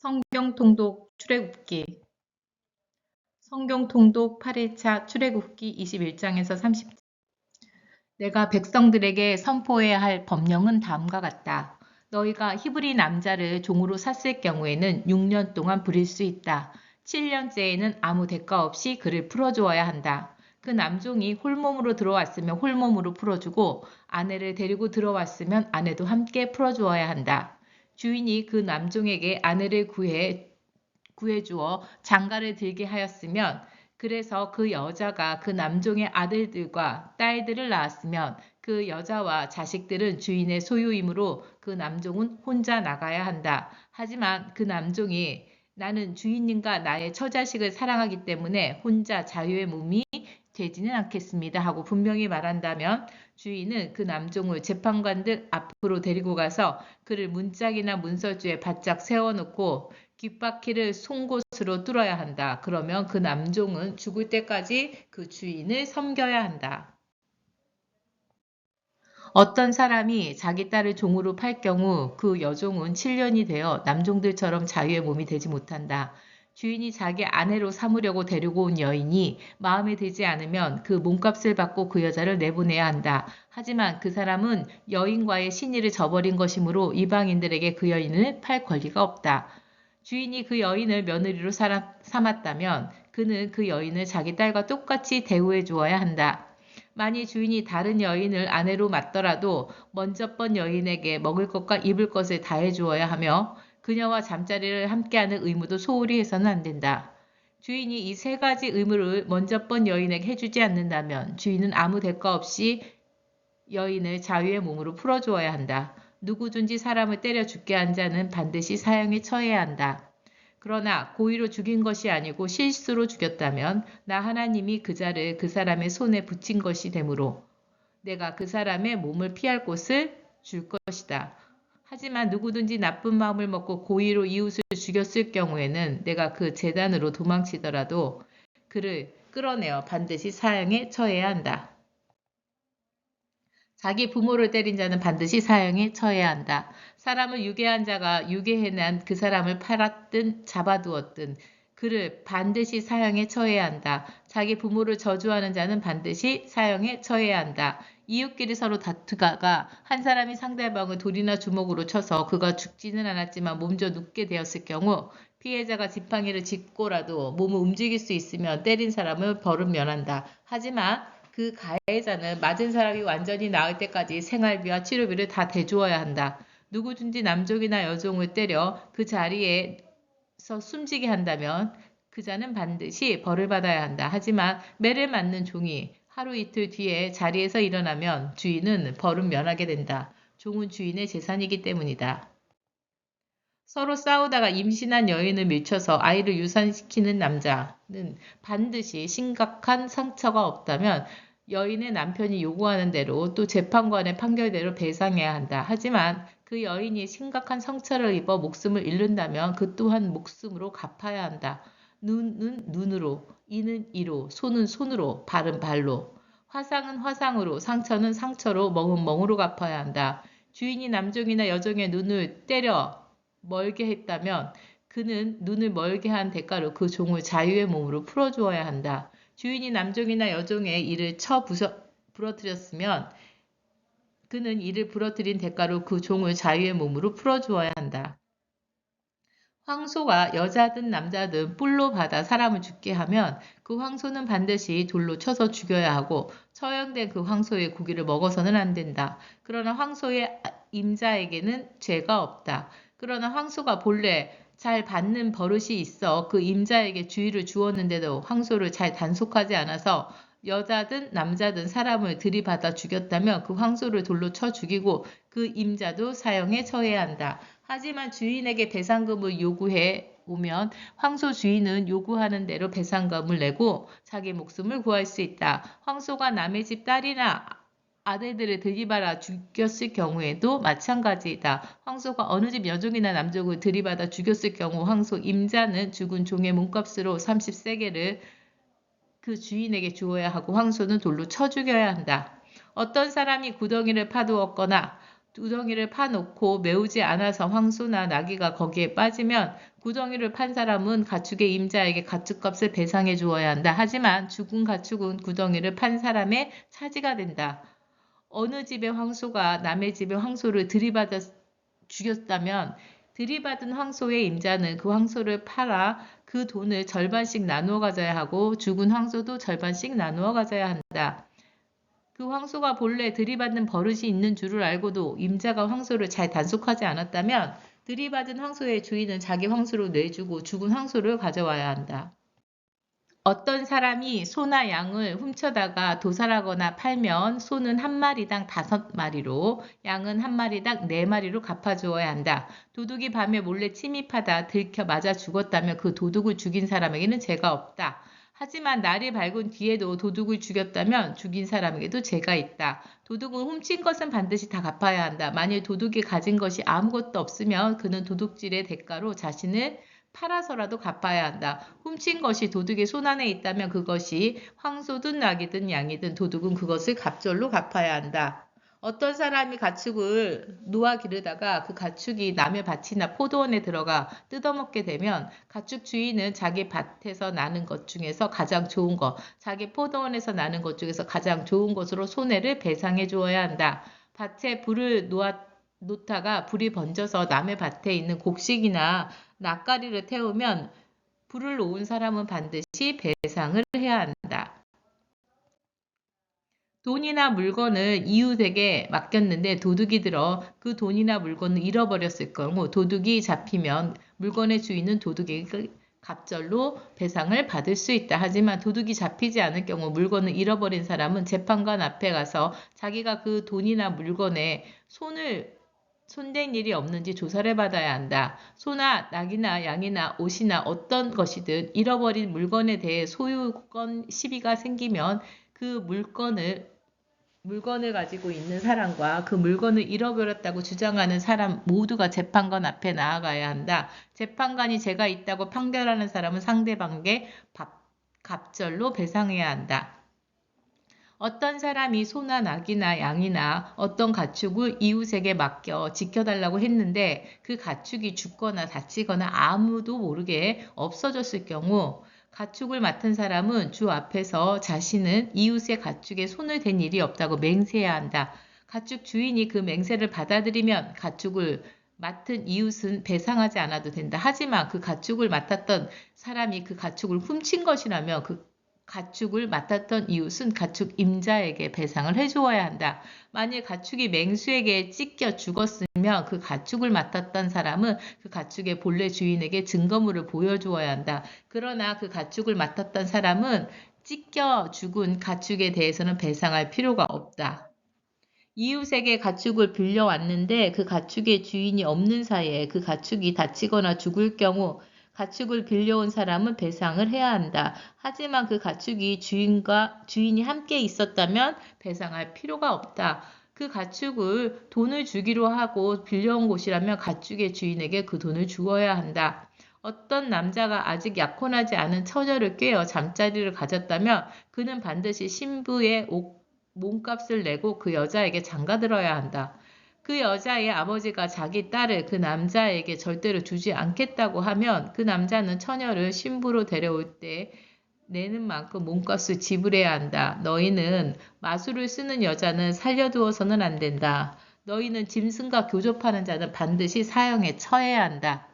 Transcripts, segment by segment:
성경 통독 출애굽기 성경 통독 8일차 출애굽기 21장에서 30장. 내가 백성들에게 선포해야 할 법령은 다음과 같다. 너희가 히브리 남자를 종으로 샀을 경우에는 6년 동안 부릴 수 있다. 7년째에는 아무 대가 없이 그를 풀어주어야 한다. 그 남종이 홀몸으로 들어왔으면 홀몸으로 풀어주고 아내를 데리고 들어왔으면 아내도 함께 풀어주어야 한다. 주인이 그 남종에게 아내를 구해주어 장가를 들게 하였으면, 그래서 그 여자가 그 남종의 아들들과 딸들을 낳았으면 그 여자와 자식들은 주인의 소유이므로 그 남종은 혼자 나가야 한다. 하지만 그 남종이 나는 주인님과 나의 처자식을 사랑하기 때문에 혼자 자유의 몸이 되지는 않겠습니다 하고 분명히 말한다면, 주인은 그 남종을 재판관들 앞으로 데리고 가서 그를 문짝이나 문서주에 바짝 세워놓고 귓바퀴를 송곳으로 뚫어야 한다. 그러면 그 남종은 죽을 때까지 그 주인을 섬겨야 한다. 어떤 사람이 자기 딸을 종으로 팔 경우 그 여종은 7년이 되어 남종들처럼 자유의 몸이 되지 못한다. 주인이 자기 아내로 삼으려고 데리고 온 여인이 마음에 들지 않으면 그 몸값을 받고 그 여자를 내보내야 한다. 하지만 그 사람은 여인과의 신의를 저버린 것이므로 이방인들에게 그 여인을 팔 권리가 없다. 주인이 그 여인을 며느리로 삼았다면 그는 그 여인을 자기 딸과 똑같이 대우해 주어야 한다. 만일 주인이 다른 여인을 아내로 맞더라도 먼저 번 여인에게 먹을 것과 입을 것을 다 해주어야 하며 그녀와 잠자리를 함께하는 의무도 소홀히 해서는 안 된다. 주인이 이 세 가지 의무를 먼저 번 여인에게 해주지 않는다면 주인은 아무 대가 없이 여인을 자유의 몸으로 풀어주어야 한다. 누구든지 사람을 때려 죽게 한 자는 반드시 사형에 처해야 한다. 그러나 고의로 죽인 것이 아니고 실수로 죽였다면 나 하나님이 그 자를 그 사람의 손에 붙인 것이 되므로 내가 그 사람의 몸을 피할 곳을 줄 것이다. 하지만 누구든지 나쁜 마음을 먹고 고의로 이웃을 죽였을 경우에는 내가 그 재단으로 도망치더라도 그를 끌어내어 반드시 사형에 처해야 한다. 자기 부모를 때린 자는 반드시 사형에 처해야 한다. 사람을 유괴한 자가 유괴해낸 그 사람을 팔았든 잡아두었든 그를 반드시 사형에 처해야 한다. 자기 부모를 저주하는 자는 반드시 사형에 처해야 한다. 이웃끼리 서로 다투다가 한 사람이 상대방을 돌이나 주먹으로 쳐서 그가 죽지는 않았지만 몸져 눕게 되었을 경우 피해자가 지팡이를 짚고라도 몸을 움직일 수 있으면 때린 사람을 벌은 면한다. 하지만 그 가해자는 맞은 사람이 완전히 나을 때까지 생활비와 치료비를 다 대주어야 한다. 누구든지 남종이나 여종을 때려 그 자리에서 숨지게 한다면 그 자는 반드시 벌을 받아야 한다. 하지만 매를 맞는 종이 하루 이틀 뒤에 자리에서 일어나면 주인은 벌은 면하게 된다. 종은 주인의 재산이기 때문이다. 서로 싸우다가 임신한 여인을 밀쳐서 아이를 유산시키는 남자는 반드시 심각한 상처가 없다면 여인의 남편이 요구하는 대로 또 재판관의 판결대로 배상해야 한다. 하지만 그 여인이 심각한 상처를 입어 목숨을 잃는다면 그 또한 목숨으로 갚아야 한다. 눈은 눈으로, 이는 이로, 손은 손으로, 발은 발로, 화상은 화상으로, 상처는 상처로, 멍은 멍으로 갚아야 한다. 주인이 남종이나 여종의 눈을 때려 멀게 했다면 그는 눈을 멀게 한 대가로 그 종을 자유의 몸으로 풀어주어야 한다. 주인이 남종이나 여종의 이를 부러뜨렸으면 그는 이를 부러뜨린 대가로 그 종을 자유의 몸으로 풀어주어야 한다. 황소가 여자든 남자든 뿔로 받아 사람을 죽게 하면 그 황소는 반드시 돌로 쳐서 죽여야 하고 처형된 그 황소의 고기를 먹어서는 안 된다. 그러나 황소의 임자에게는 죄가 없다. 그러나 황소가 본래 잘 받는 버릇이 있어 그 임자에게 주의를 주었는데도 황소를 잘 단속하지 않아서 여자든 남자든 사람을 들이받아 죽였다면 그 황소를 돌로 쳐 죽이고 그 임자도 사형에 처해야 한다. 하지만 주인에게 배상금을 요구해 오면 황소 주인은 요구하는 대로 배상금을 내고 자기 목숨을 구할 수 있다. 황소가 남의 집 딸이나 아들들을 들이받아 죽였을 경우에도 마찬가지이다. 황소가 어느 집 여종이나 남종을 들이받아 죽였을 경우 황소 임자는 죽은 종의 몸값으로 30세겔을 그 주인에게 주어야 하고 황소는 돌로 쳐 죽여야 한다. 어떤 사람이 구덩이를 파두었거나 구덩이를 파놓고 메우지 않아서 황소나 나귀가 거기에 빠지면 구덩이를 판 사람은 가축의 임자에게 가축값을 배상해 주어야 한다. 하지만 죽은 가축은 구덩이를 판 사람의 차지가 된다. 어느 집의 황소가 남의 집의 황소를 들이받아 죽였다면 들이받은 황소의 임자는 그 황소를 팔아 그 돈을 절반씩 나누어 가져야 하고 죽은 황소도 절반씩 나누어 가져야 한다. 그 황소가 본래 들이받는 버릇이 있는 줄을 알고도 임자가 황소를 잘 단속하지 않았다면 들이받은 황소의 주인은 자기 황소를 내주고 죽은 황소를 가져와야 한다. 어떤 사람이 소나 양을 훔쳐다가 도살하거나 팔면 소는 한 마리당 5마리로 양은 한 마리당 4마리로 갚아주어야 한다. 도둑이 밤에 몰래 침입하다 들켜 맞아 죽었다면 그 도둑을 죽인 사람에게는 죄가 없다. 하지만 날이 밝은 뒤에도 도둑을 죽였다면 죽인 사람에게도 죄가 있다. 도둑은 훔친 것은 반드시 다 갚아야 한다. 만일 도둑이 가진 것이 아무것도 없으면 그는 도둑질의 대가로 자신을 팔아서라도 갚아야 한다. 훔친 것이 도둑의 손안에 있다면 그것이 황소든 나귀든 양이든 도둑은 그것을 갑절로 갚아야 한다. 어떤 사람이 가축을 놓아 기르다가 그 가축이 남의 밭이나 포도원에 들어가 뜯어먹게 되면 가축 주인은 자기 밭에서 나는 것 중에서 가장 좋은 것, 자기 포도원에서 나는 것 중에서 가장 좋은 것으로 손해를 배상해 주어야 한다. 밭에 불을 놓다가 불이 번져서 남의 밭에 있는 곡식이나 낫가리를 태우면 불을 놓은 사람은 반드시 배상을 해야 한다. 돈이나 물건을 이웃에게 맡겼는데 도둑이 들어 그 돈이나 물건을 잃어버렸을 경우 도둑이 잡히면 물건의 주인은 도둑에게 갑절로 배상을 받을 수 있다. 하지만 도둑이 잡히지 않을 경우 물건을 잃어버린 사람은 재판관 앞에 가서 자기가 그 돈이나 물건에 손댄 일이 없는지 조사를 받아야 한다. 소나 낙이나 양이나 옷이나 어떤 것이든 잃어버린 물건에 대해 소유권 시비가 생기면 그 물건을 가지고 있는 사람과 그 물건을 잃어버렸다고 주장하는 사람 모두가 재판관 앞에 나아가야 한다. 재판관이 죄가 있다고 판결하는 사람은 상대방에게 갑절로 배상해야 한다. 어떤 사람이 소나 낙이나 양이나 어떤 가축을 이웃에게 맡겨 지켜달라고 했는데 그 가축이 죽거나 다치거나 아무도 모르게 없어졌을 경우 가축을 맡은 사람은 주 앞에서 자신은 이웃의 가축에 손을 댄 일이 없다고 맹세해야 한다. 가축 주인이 그 맹세를 받아들이면 가축을 맡은 이웃은 배상하지 않아도 된다. 하지만 그 가축을 맡았던 사람이 그 가축을 훔친 것이라면 그 가축을 맡았던 이웃은 가축 임자에게 배상을 해주어야 한다. 만일 가축이 맹수에게 찢겨 죽었으면 그 가축을 맡았던 사람은 그 가축의 본래 주인에게 증거물을 보여주어야 한다. 그러나 그 가축을 맡았던 사람은 찢겨 죽은 가축에 대해서는 배상할 필요가 없다. 이웃에게 가축을 빌려왔는데 그 가축의 주인이 없는 사이에 그 가축이 다치거나 죽을 경우 가축을 빌려온 사람은 배상을 해야 한다. 하지만 그 가축이 주인이 함께 있었다면 배상할 필요가 없다. 그 가축을 돈을 주기로 하고 빌려온 곳이라면 가축의 주인에게 그 돈을 주어야 한다. 어떤 남자가 아직 약혼하지 않은 처녀를 꿰어 잠자리를 가졌다면 그는 반드시 신부의 몸값을 내고 그 여자에게 장가들어야 한다. 그 여자의 아버지가 자기 딸을 그 남자에게 절대로 주지 않겠다고 하면 그 남자는 처녀를 신부로 데려올 때 내는 만큼 몸값을 지불해야 한다. 너희는 마술을 쓰는 여자는 살려두어서는 안 된다. 너희는 짐승과 교접하는 자는 반드시 사형에 처해야 한다.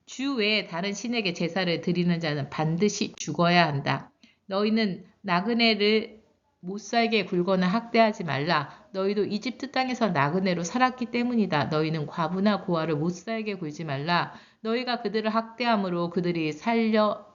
주 외에 다른 신에게 제사를 드리는 자는 반드시 죽어야 한다. 너희는 나그네를 못살게 굴거나 학대하지 말라. 너희도 이집트 땅에서 나그네로 살았기 때문이다. 너희는 과부나 고아를 못살게 굴지 말라. 너희가 그들을 학대함으로 그들이 살려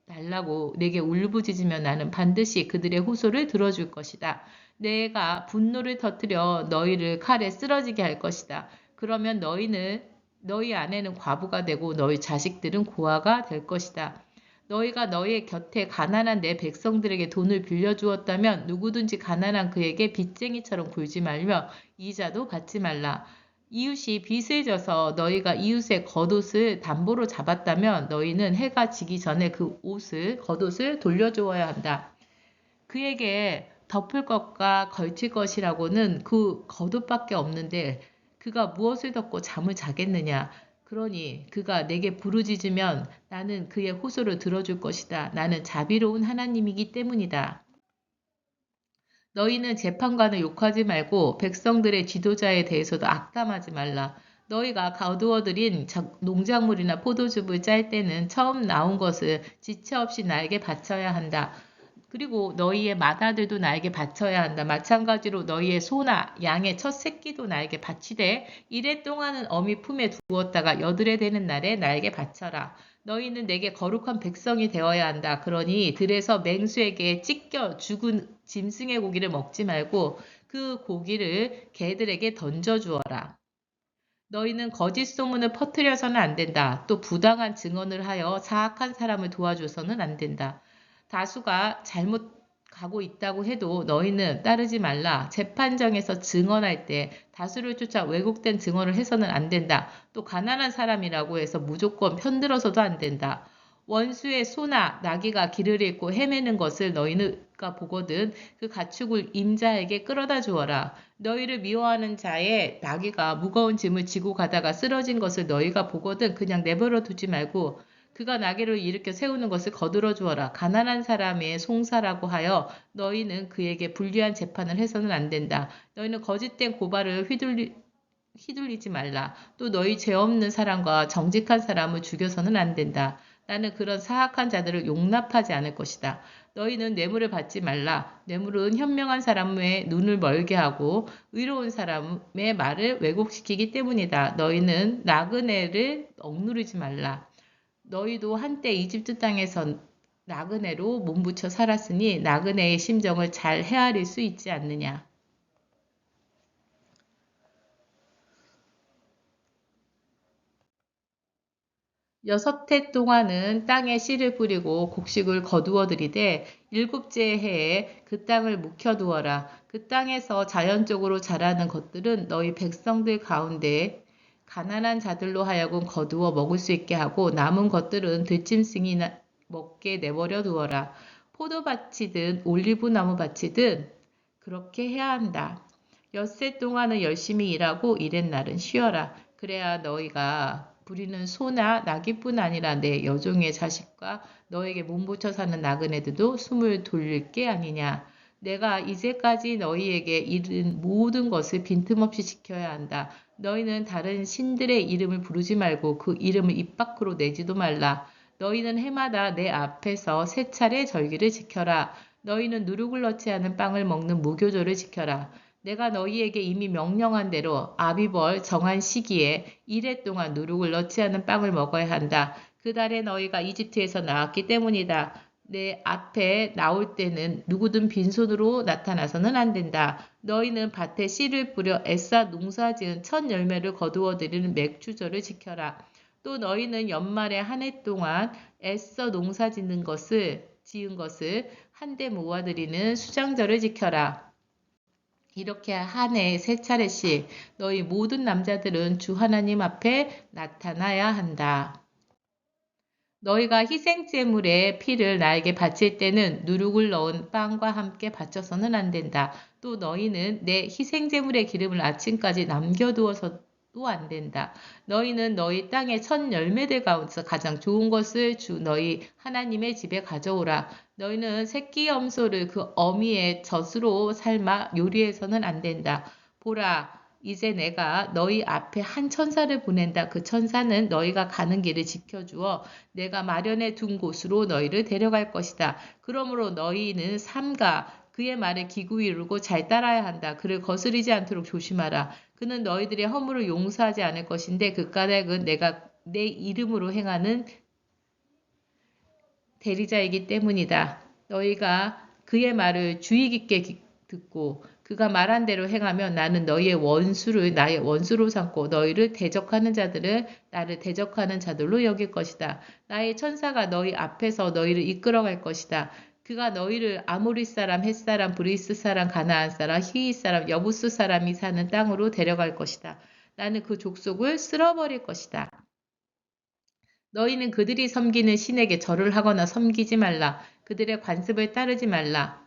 달라고 내게 울부짖으면 나는 반드시 그들의 호소를 들어줄 것이다. 내가 분노를 터뜨려 너희를 칼에 쓰러지게 할 것이다. 그러면 너희 아내는 과부가 되고 너희 자식들은 고아가 될 것이다. 너희가 너희의 곁에 가난한 내 백성들에게 돈을 빌려주었다면 누구든지 가난한 그에게 빚쟁이처럼 굴지 말며 이자도 받지 말라. 이웃이 빚을 져서 너희가 이웃의 겉옷을 담보로 잡았다면 너희는 해가 지기 전에 그 겉옷을 돌려주어야 한다. 그에게 덮을 것과 걸칠 것이라고는 그 겉옷밖에 없는데 그가 무엇을 덮고 잠을 자겠느냐? 그러니 그가 내게 부르짖으면 나는 그의 호소를 들어줄 것이다. 나는 자비로운 하나님이기 때문이다. 너희는 재판관을 욕하지 말고 백성들의 지도자에 대해서도 악담하지 말라. 너희가 거두어들인 농작물이나 포도즙을 짤 때는 처음 나온 것을 지체 없이 나에게 바쳐야 한다. 그리고 너희의 맏아들도 나에게 바쳐야 한다. 마찬가지로 너희의 소나 양의 첫 새끼도 나에게 바치되 이래 동안은 어미 품에 두었다가 여드레 되는 날에 나에게 바쳐라. 너희는 내게 거룩한 백성이 되어야 한다. 그러니 들에서 맹수에게 찢겨 죽은 짐승의 고기를 먹지 말고 그 고기를 개들에게 던져 주어라. 너희는 거짓 소문을 퍼뜨려서는 안 된다. 또 부당한 증언을 하여 사악한 사람을 도와줘서는 안 된다. 다수가 잘못 가고 있다고 해도 너희는 따르지 말라. 재판정에서 증언할 때 다수를 쫓아 왜곡된 증언을 해서는 안 된다. 또 가난한 사람이라고 해서 무조건 편들어서도 안 된다. 원수의 소나 나귀가 길을 잃고 헤매는 것을 너희가 보거든 그 가축을 임자에게 끌어다 주어라. 너희를 미워하는 자의 나귀가 무거운 짐을 지고 가다가 쓰러진 것을 너희가 보거든 그냥 내버려 두지 말고 그가 나귀를 일으켜 세우는 것을 거들어 주어라. 가난한 사람의 송사라고 하여 너희는 그에게 불리한 재판을 해서는 안 된다. 너희는 거짓된 고발을 휘둘리지 말라. 또 너희 죄 없는 사람과 정직한 사람을 죽여서는 안 된다. 나는 그런 사악한 자들을 용납하지 않을 것이다. 너희는 뇌물을 받지 말라. 뇌물은 현명한 사람의 눈을 멀게 하고 의로운 사람의 말을 왜곡시키기 때문이다. 너희는 나그네를 억누르지 말라. 너희도 한때 이집트 땅에서 나그네로 몸부쳐 살았으니 나그네의 심정을 잘 헤아릴 수 있지 않느냐. 6해 동안은 땅에 씨를 뿌리고 곡식을 거두어 들이되 7째 해에 그 땅을 묵혀두어라. 그 땅에서 자연적으로 자라는 것들은 너희 백성들 가운데 가난한 자들로 하여금 거두어 먹을 수 있게 하고 남은 것들은 들짐승이 먹게 내버려 두어라. 포도밭이든 올리브나무 밭이든 그렇게 해야 한다. 엿새 동안은 열심히 일하고 일의 날은 쉬어라. 그래야 너희가 부리는 소나 나귀뿐 아니라 내 여종의 자식과 너에게 몸부쳐 사는 나그네들도 숨을 돌릴 게 아니냐. 내가 이제까지 너희에게 이른 모든 것을 빈틈없이 지켜야 한다. 너희는 다른 신들의 이름을 부르지 말고 그 이름을 입 밖으로 내지도 말라. 너희는 해마다 내 앞에서 3차례 절기를 지켜라. 너희는 누룩을 넣지 않은 빵을 먹는 무교절을 지켜라. 내가 너희에게 이미 명령한 대로 아비벌 정한 시기에 1해 동안 누룩을 넣지 않은 빵을 먹어야 한다. 그 달에 너희가 이집트에서 나왔기 때문이다. 내 앞에 나올 때는 누구든 빈손으로 나타나서는 안 된다. 너희는 밭에 씨를 뿌려 애써 농사지은 첫 열매를 거두어 들이는 맥주절을 지켜라. 또 너희는 연말에 한 해 동안 애써 농사짓는 것을 지은 것을 한데 모아들이는 수장절을 지켜라. 이렇게 한 해에 3차례씩 너희 모든 남자들은 주 하나님 앞에 나타나야 한다. 너희가 희생제물의 피를 나에게 바칠 때는 누룩을 넣은 빵과 함께 바쳐서는 안 된다. 또 너희는 내 희생제물의 기름을 아침까지 남겨두어서도 안 된다. 너희는 너희 땅의 첫 열매들 가운데서 가장 좋은 것을 주 너희 하나님의 집에 가져오라. 너희는 새끼 염소를 그 어미의 젖으로 삶아 요리해서는 안 된다. 보라, 이제 내가 너희 앞에 한 천사를 보낸다. 그 천사는 너희가 가는 길을 지켜주어 내가 마련해 둔 곳으로 너희를 데려갈 것이다. 그러므로 너희는 삼가 그의 말에 기구히 이루고 잘 따라야 한다. 그를 거스르지 않도록 조심하라. 그는 너희들의 허물을 용서하지 않을 것인데 그 까닭은 내가 내 이름으로 행하는 대리자이기 때문이다. 너희가 그의 말을 주의 깊게 듣고 그가 말한 대로 행하면 나는 너희의 원수를 나의 원수로 삼고 너희를 대적하는 자들을 나를 대적하는 자들로 여길 것이다. 나의 천사가 너희 앞에서 너희를 이끌어갈 것이다. 그가 너희를 아모리 사람, 헷 사람, 브리스 사람, 가나안 사람, 히윗 사람, 여부스 사람이 사는 땅으로 데려갈 것이다. 나는 그 족속을 쓸어버릴 것이다. 너희는 그들이 섬기는 신에게 절을 하거나 섬기지 말라. 그들의 관습을 따르지 말라.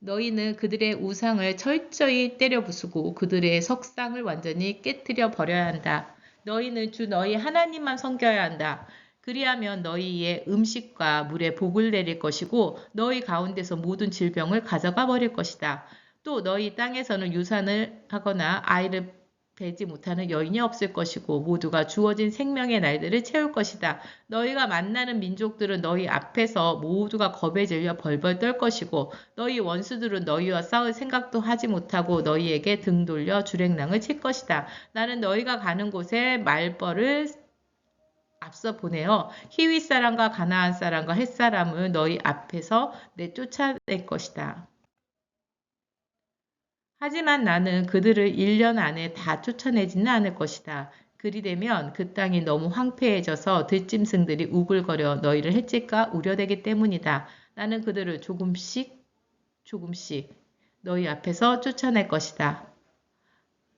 너희는 그들의 우상을 철저히 때려 부수고 그들의 석상을 완전히 깨뜨려 버려야 한다. 너희는 주 너희 하나님만 섬겨야 한다. 그리하면 너희의 음식과 물에 복을 내릴 것이고 너희 가운데서 모든 질병을 가져가 버릴 것이다. 또 너희 땅에서는 유산을 하거나 아이를 배지 못하는 여인이 없을 것이고 모두가 주어진 생명의 날들을 채울 것이다. 너희가 만나는 민족들은 너희 앞에서 모두가 겁에 질려 벌벌 떨 것이고 너희 원수들은 너희와 싸울 생각도 하지 못하고 너희에게 등 돌려 주랭랑을 칠 것이다. 나는 너희가 가는 곳에 말벌을 앞서 보내어 히윗 사람과 가나안 사람과 헷 사람을 너희 앞에서 내쫓아낼 것이다. 하지만 나는 그들을 1년 안에 다 쫓아내지는 않을 것이다. 그리 되면 그 땅이 너무 황폐해져서 들짐승들이 우글거려 너희를 해칠까 우려되기 때문이다. 나는 그들을 조금씩 너희 앞에서 쫓아낼 것이다.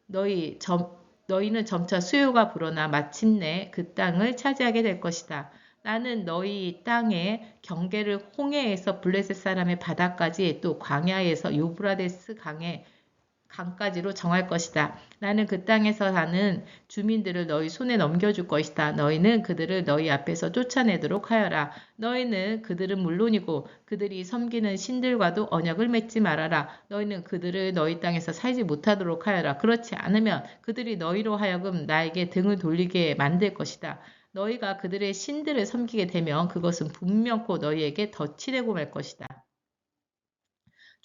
너희는 점차 수요가 불어나 마침내 그 땅을 차지하게 될 것이다. 나는 너희 땅의 경계를 홍해에서 블레셋 사람의 바다까지 또 광야에서 유브라데스 강까지로 정할 것이다. 나는 그 땅에서 사는 주민들을 너희 손에 넘겨줄 것이다. 너희는 그들을 너희 앞에서 쫓아내도록 하여라. 너희는 그들은 물론이고 그들이 섬기는 신들과도 언약을 맺지 말아라. 너희는 그들을 너희 땅에서 살지 못하도록 하여라. 그렇지 않으면 그들이 너희로 하여금 나에게 등을 돌리게 만들 것이다. 너희가 그들의 신들을 섬기게 되면 그것은 분명코 너희에게 덫이 되고 말 것이다.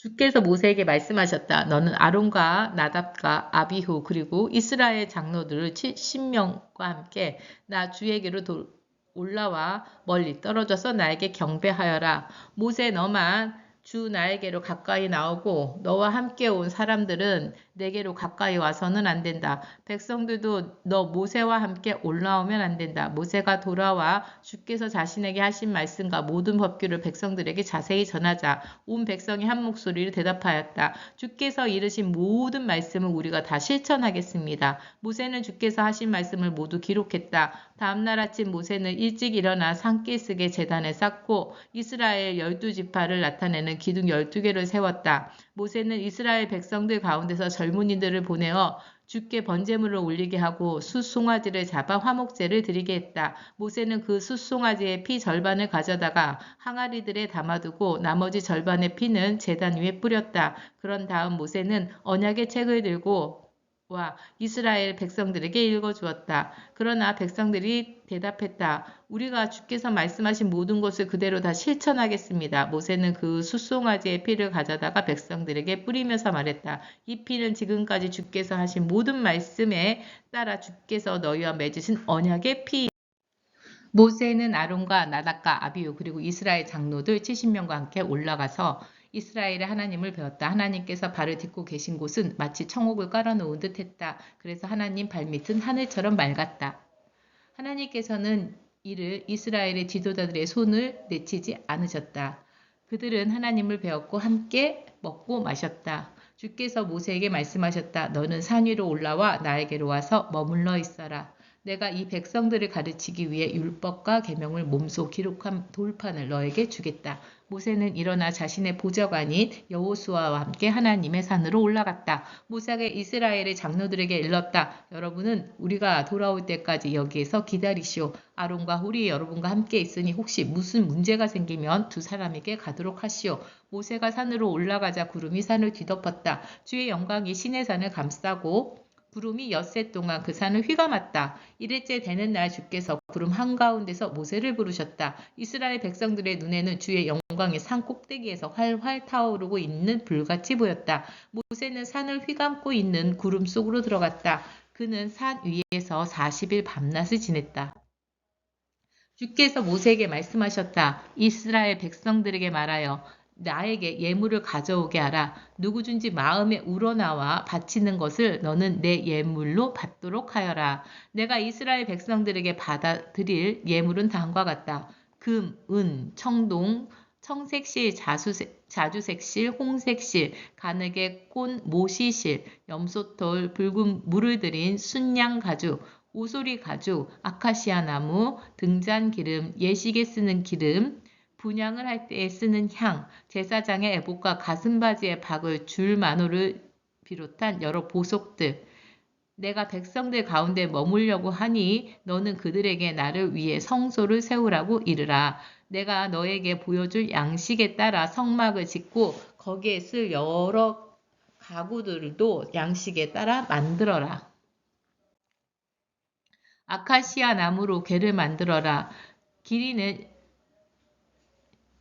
주께서 모세에게 말씀하셨다. 너는 아론과 나답과 아비후 그리고 이스라엘 장로들을 70명과 함께 나 주에게로 올라와 멀리 떨어져서 나에게 경배하여라. 모세 너만 주 나에게로 가까이 나오고 너와 함께 온 사람들은 내게로 가까이 와서는 안 된다. 백성들도 너 모세와 함께 올라오면 안 된다. 모세가 돌아와 주께서 자신에게 하신 말씀과 모든 법규를 백성들에게 자세히 전하자. 온 백성이 한 목소리로 대답하였다. 주께서 이르신 모든 말씀을 우리가 다 실천하겠습니다. 모세는 주께서 하신 말씀을 모두 기록했다. 다음날 아침 모세는 일찍 일어나 산기슭에 제단을 쌓고 이스라엘 12지파를 나타내는 기둥 12개를 세웠다. 모세는 이스라엘 백성들 가운데서 젊은이들을 보내어 주께 번제물을 올리게 하고 숫송아지를 잡아 화목제를 드리게 했다. 모세는 그 숫송아지의 피 절반을 가져다가 항아리들에 담아두고 나머지 절반의 피는 제단 위에 뿌렸다. 그런 다음 모세는 언약의 책을 들고 와 이스라엘 백성들에게 읽어주었다. 그러나 백성들이 대답했다. 우리가 주께서 말씀하신 모든 것을 그대로 다 실천하겠습니다. 모세는 그 숫송아지의 피를 가져다가 백성들에게 뿌리면서 말했다. 이 피는 지금까지 주께서 하신 모든 말씀에 따라 주께서 너희와 맺으신 언약의 피. 모세는 아론과 나답과 아비후 그리고 이스라엘 장로들 70명과 함께 올라가서 이스라엘의 하나님을 배웠다. 하나님께서 발을 딛고 계신 곳은 마치 청옥을 깔아놓은 듯 했다. 그래서 하나님 발밑은 하늘처럼 맑았다. 하나님께서는 이를 이스라엘의 지도자들의 손을 내치지 않으셨다. 그들은 하나님을 배웠고 함께 먹고 마셨다. 주께서 모세에게 말씀하셨다. 너는 산 위로 올라와 나에게로 와서 머물러 있어라. 내가 이 백성들을 가르치기 위해 율법과 계명을 몸소 기록한 돌판을 너에게 주겠다. 모세는 일어나 자신의 보좌관인 여호수아와 함께 하나님의 산으로 올라갔다. 모세가 이스라엘의 장로들에게 일렀다. 여러분은 우리가 돌아올 때까지 여기에서 기다리시오. 아론과 훌이 여러분과 함께 있으니 혹시 무슨 문제가 생기면 두 사람에게 가도록 하시오. 모세가 산으로 올라가자 구름이 산을 뒤덮었다. 주의 영광이 시내산을 감싸고 구름이 엿새 동안 그 산을 휘감았다. 1일째 되는 날 주께서 구름 한가운데서 모세를 부르셨다. 이스라엘 백성들의 눈에는 주의 영광이 산 꼭대기에서 활활 타오르고 있는 불같이 보였다. 모세는 산을 휘감고 있는 구름 속으로 들어갔다. 그는 산 위에서 40일 밤낮을 지냈다. 주께서 모세에게 말씀하셨다. 이스라엘 백성들에게 말하여 나에게 예물을 가져오게 하라. 누구든지 마음에 우러나와 바치는 것을 너는 내 예물로 받도록 하여라. 내가 이스라엘 백성들에게 받아들일 예물은 다음과 같다. 금, 은, 청동, 청색실, 자주색실, 홍색실, 가늘게 꼰 모시실, 염소털, 붉은 물을 들인 순양 가죽, 오소리 가죽, 아카시아 나무, 등잔 기름, 예식에 쓰는 기름, 분향을 할 때에 쓰는 향, 제사장의 에봇과 가슴바지의 박을, 줄 마노를 비롯한 여러 보석들, 내가 백성들 가운데 머물려고 하니 너는 그들에게 나를 위해 성소를 세우라고 이르라. 내가 너에게 보여줄 양식에 따라 성막을 짓고 거기에 쓸 여러 가구들도 양식에 따라 만들어라. 아카시아 나무로 궤를 만들어라. 길이는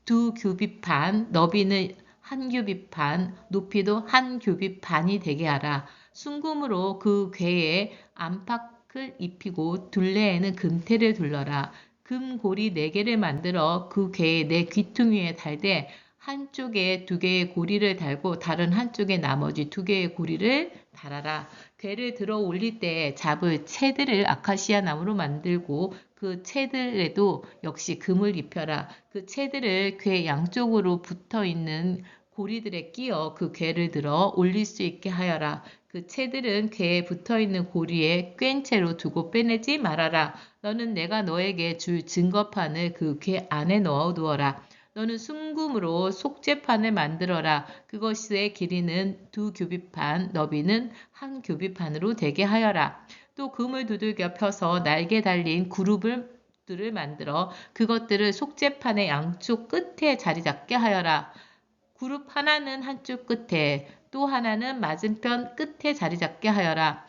2규빗 반, 너비는 1규빗 반, 높이도 1규빗 반이 되게 하라. 순금으로 그 궤에 안팎을 입히고 둘레에는 금테를 둘러라. 금고리 4개를 만들어 그 궤에 내 귀퉁이에 달되 한쪽에 2개의 고리를 달고 다른 한쪽에 나머지 2개의 고리를 달아라. 궤를 들어 올릴 때 잡을 채들을 아카시아 나무로 만들고 그 채들에도 역시 금을 입혀라. 그 채들을 궤 양쪽으로 붙어 있는 고리들에 끼어 그 궤를 들어 올릴 수 있게 하여라. 그 채들은 궤에 붙어 있는 고리에 꿰인 채로 두고 빼내지 말아라. 너는 내가 너에게 줄 증거판을 그 궤 안에 넣어 두어라. 너는 순금으로 속죄판을 만들어라. 그것의 길이는 2규빗 반, 너비는 1규빗 반으로 되게 하여라. 또 금을 두들겨 펴서 날개 달린 그룹들을 만들어 그것들을 속죄판의 양쪽 끝에 자리 잡게 하여라. 그룹 하나는 한쪽 끝에 또 하나는 맞은편 끝에 자리 잡게 하여라.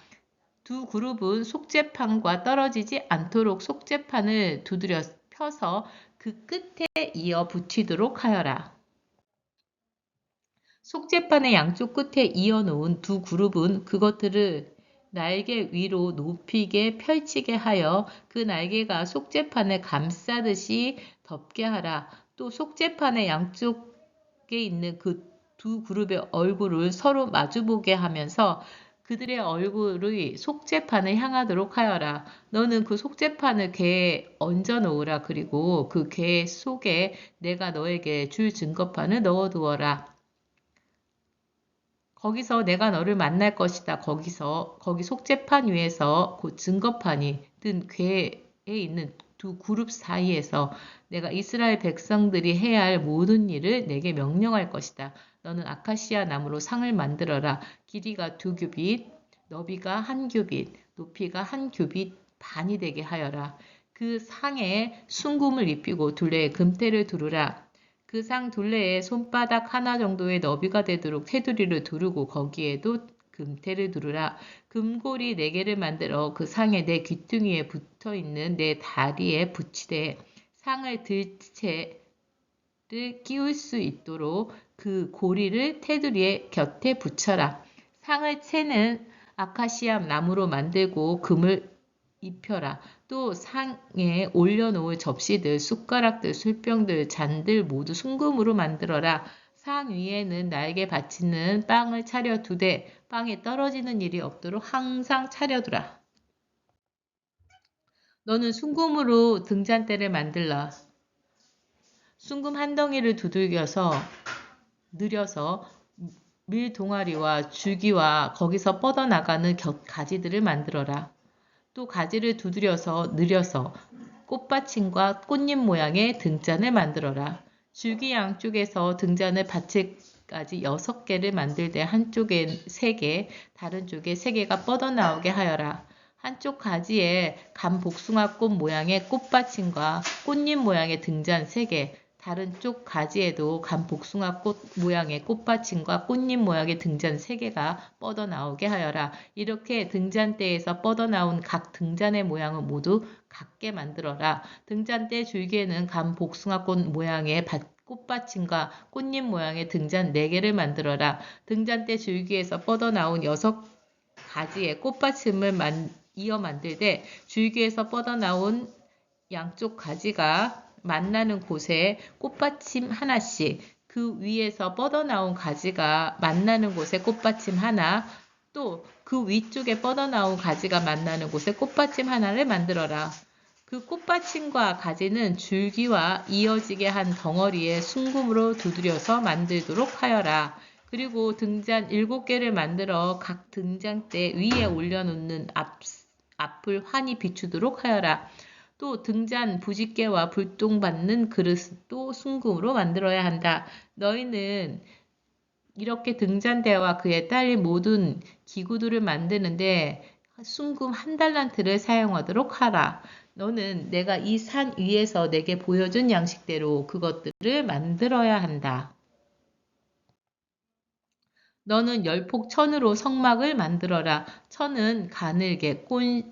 2 그룹은 속죄판과 떨어지지 않도록 속죄판을 두드려 펴서 그 끝에 이어 붙이도록 하여라. 속죄판의 양쪽 끝에 이어 놓은 2 그룹은 그것들을 날개 위로 높이게 펼치게 하여 그 날개가 속죄판을 감싸듯이 덮게 하라. 또 속죄판의 양쪽에 있는 그 2 그룹의 얼굴을 서로 마주보게 하면서 그들의 얼굴이 속죄판을 향하도록 하여라. 너는 그 속죄판을 궤에 얹어 놓으라. 그리고 그 궤 속에 내가 너에게 줄 증거판을 넣어 두어라. 거기서 내가 너를 만날 것이다. 거기 속죄판 위에서 그 증거판이 든 궤에 있는 2 그룹 사이에서 내가 이스라엘 백성들이 해야 할 모든 일을 내게 명령할 것이다. 너는 아카시아 나무로 상을 만들어라. 길이가 2규빗, 너비가 1규빗, 높이가 1규빗 반이 되게 하여라. 그 상에 순금을 입히고 둘레에 금테를 두르라. 그 상 둘레에 손바닥 하나 정도의 너비가 되도록 테두리를 두르고 거기에도 금테를 두르라. 금고리 4개를 만들어 그 상에 내 귀퉁이에 붙어있는 내 다리에 붙이되 상을 들 채를 끼울 수 있도록 그 고리를 테두리의 곁에 붙여라. 상을 채는 아카시아 나무로 만들고 금을 입혀라. 또 상에 올려놓을 접시들, 숟가락들, 술병들, 잔들 모두 순금으로 만들어라. 상 위에는 날개 받치는 빵을 차려 두되 빵이 떨어지는 일이 없도록 항상 차려두라. 너는 순금으로 등잔대를 만들라. 순금 한 덩이를 두들겨서 느려서 밀 동아리와 줄기와 거기서 뻗어나가는 가지들을 만들어라. 또 가지를 두드려서 느려서 꽃받침과 꽃잎 모양의 등잔을 만들어라. 줄기 양쪽에서 등잔을 받칠까지 6개를 만들되 한쪽에 3개, 다른 쪽에 3개가 뻗어나오게 하여라. 한쪽 가지에 감 복숭아꽃 모양의 꽃받침과 꽃잎 모양의 등잔 3개, 다른 쪽 가지에도 감 복숭아꽃 모양의 꽃받침과 꽃잎 모양의 등잔 3개가 뻗어나오게 하여라. 이렇게 등잔대에서 뻗어나온 각 등잔의 모양을 모두 같게 만들어라. 등잔대 줄기에는 감 복숭아꽃 모양의 꽃받침과 꽃잎 모양의 등잔 4개를 만들어라. 등잔대 줄기에서 뻗어나온 6가지의 꽃받침을 이어 만들되 줄기에서 뻗어나온 양쪽 가지가 만나는 곳에 꽃받침 하나씩, 그 위에서 뻗어나온 가지가 만나는 곳에 꽃받침 하나, 또 그 위쪽에 뻗어나온 가지가 만나는 곳에 꽃받침 하나를 만들어라. 그 꽃받침과 가지는 줄기와 이어지게 한 덩어리에 순금으로 두드려서 만들도록 하여라. 그리고 등잔 7개를 만들어 각 등잔대 위에 올려놓는 앞을 환히 비추도록 하여라. 또 등잔 부집개와 불똥 받는 그릇도 순금으로 만들어야 한다. 너희는 이렇게 등잔대와 그에 딸린 모든 기구들을 만드는데 순금 1달란트를 사용하도록 하라. 너는 내가 이 산 위에서 내게 보여준 양식대로 그것들을 만들어야 한다. 너는 열폭 천으로 성막을 만들어라. 천은 가늘게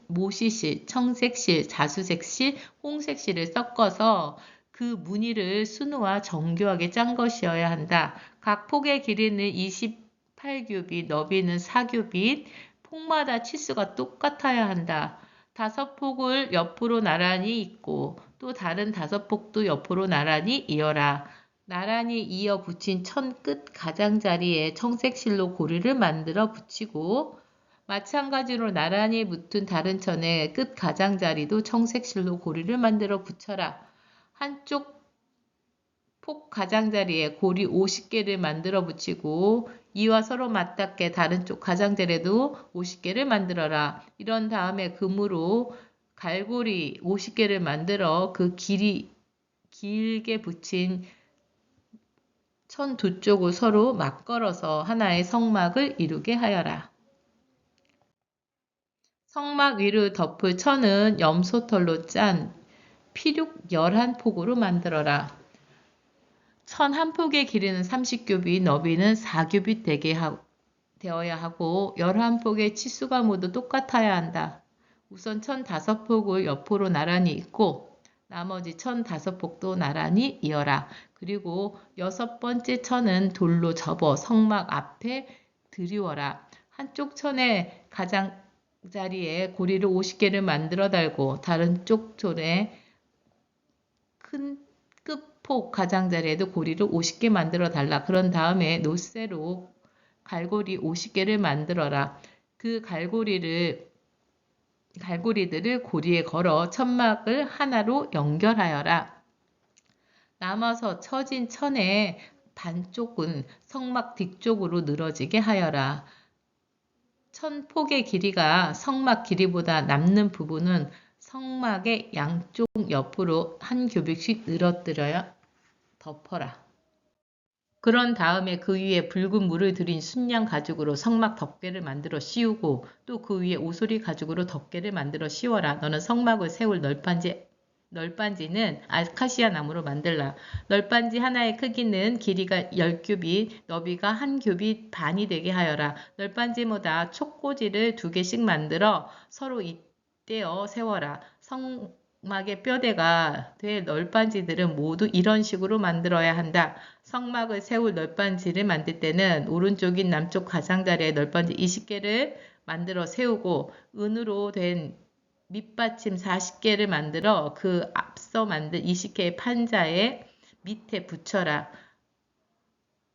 모시실, 청색실, 자수색실, 홍색실을 섞어서 그 무늬를 순우와 정교하게 짠 것이어야 한다. 각 폭의 길이는 28규빗, 너비는 4규빗, 폭마다 치수가 똑같아야 한다. 5폭을 옆으로 나란히 잇고 또 다른 5폭도 옆으로 나란히 이어라. 나란히 이어 붙인 천 끝 가장자리에 청색실로 고리를 만들어 붙이고 마찬가지로 나란히 붙은 다른 천의 끝 가장자리도 청색실로 고리를 만들어 붙여라. 한쪽 폭 가장자리에 고리 50개를 만들어 붙이고 이와 서로 맞닿게 다른 쪽 가장자리에도 50개를 만들어라. 이런 다음에 금으로 갈고리 50개를 만들어 그 길게 붙인 천 두 쪽을 서로 맞걸어서 하나의 성막을 이루게 하여라. 성막 위를 덮을 천은 염소털로 짠 피륙 11폭으로 만들어라. 천 한 폭의 길이는 30규빗, 너비는 4규빗 되어야 하고 11폭의 치수가 모두 똑같아야 한다. 우선 천 5폭을 옆으로 나란히 잇고 나머지 천 5폭도 나란히 이어라. 그리고 6번째 천은 돌로 접어 성막 앞에 들이워라. 한쪽 천의 가장자리에 고리를 50개를 만들어 달고 다른 쪽 천에 큰 끝폭 가장자리에도 고리를 50개 만들어 달라. 그런 다음에 노쇠로 갈고리 50개를 만들어라. 그 갈고리들을 고리에 걸어 천막을 하나로 연결하여라. 남아서 처진 천의 반쪽은 성막 뒤쪽으로 늘어지게 하여라. 천 폭의 길이가 성막 길이보다 남는 부분은 성막의 양쪽 옆으로 1규빗씩 늘어뜨려 덮어라. 그런 다음에 그 위에 붉은 물을 들인 순양 가죽으로 성막 덮개를 만들어 씌우고 또 그 위에 오소리 가죽으로 덮개를 만들어 씌워라. 너는 성막을 세울 널빤지는 아카시아 나무로 만들라. 널빤지 하나의 크기는 길이가 10규빗, 너비가 1규빗 반이 되게 하여라. 널빤지마다 촉꽂이를 2개씩 만들어 서로 잇대어 세워라. 성막의 뼈대가 될 널빤지들은 모두 이런 식으로 만들어야 한다. 성막을 세울 널빤지를 만들 때는 오른쪽인 남쪽 가장자리에 널빤지 20개를 만들어 세우고 은으로 된 밑받침 40개를 만들어 그 앞서 만든 20개의 판자의 밑에 붙여라.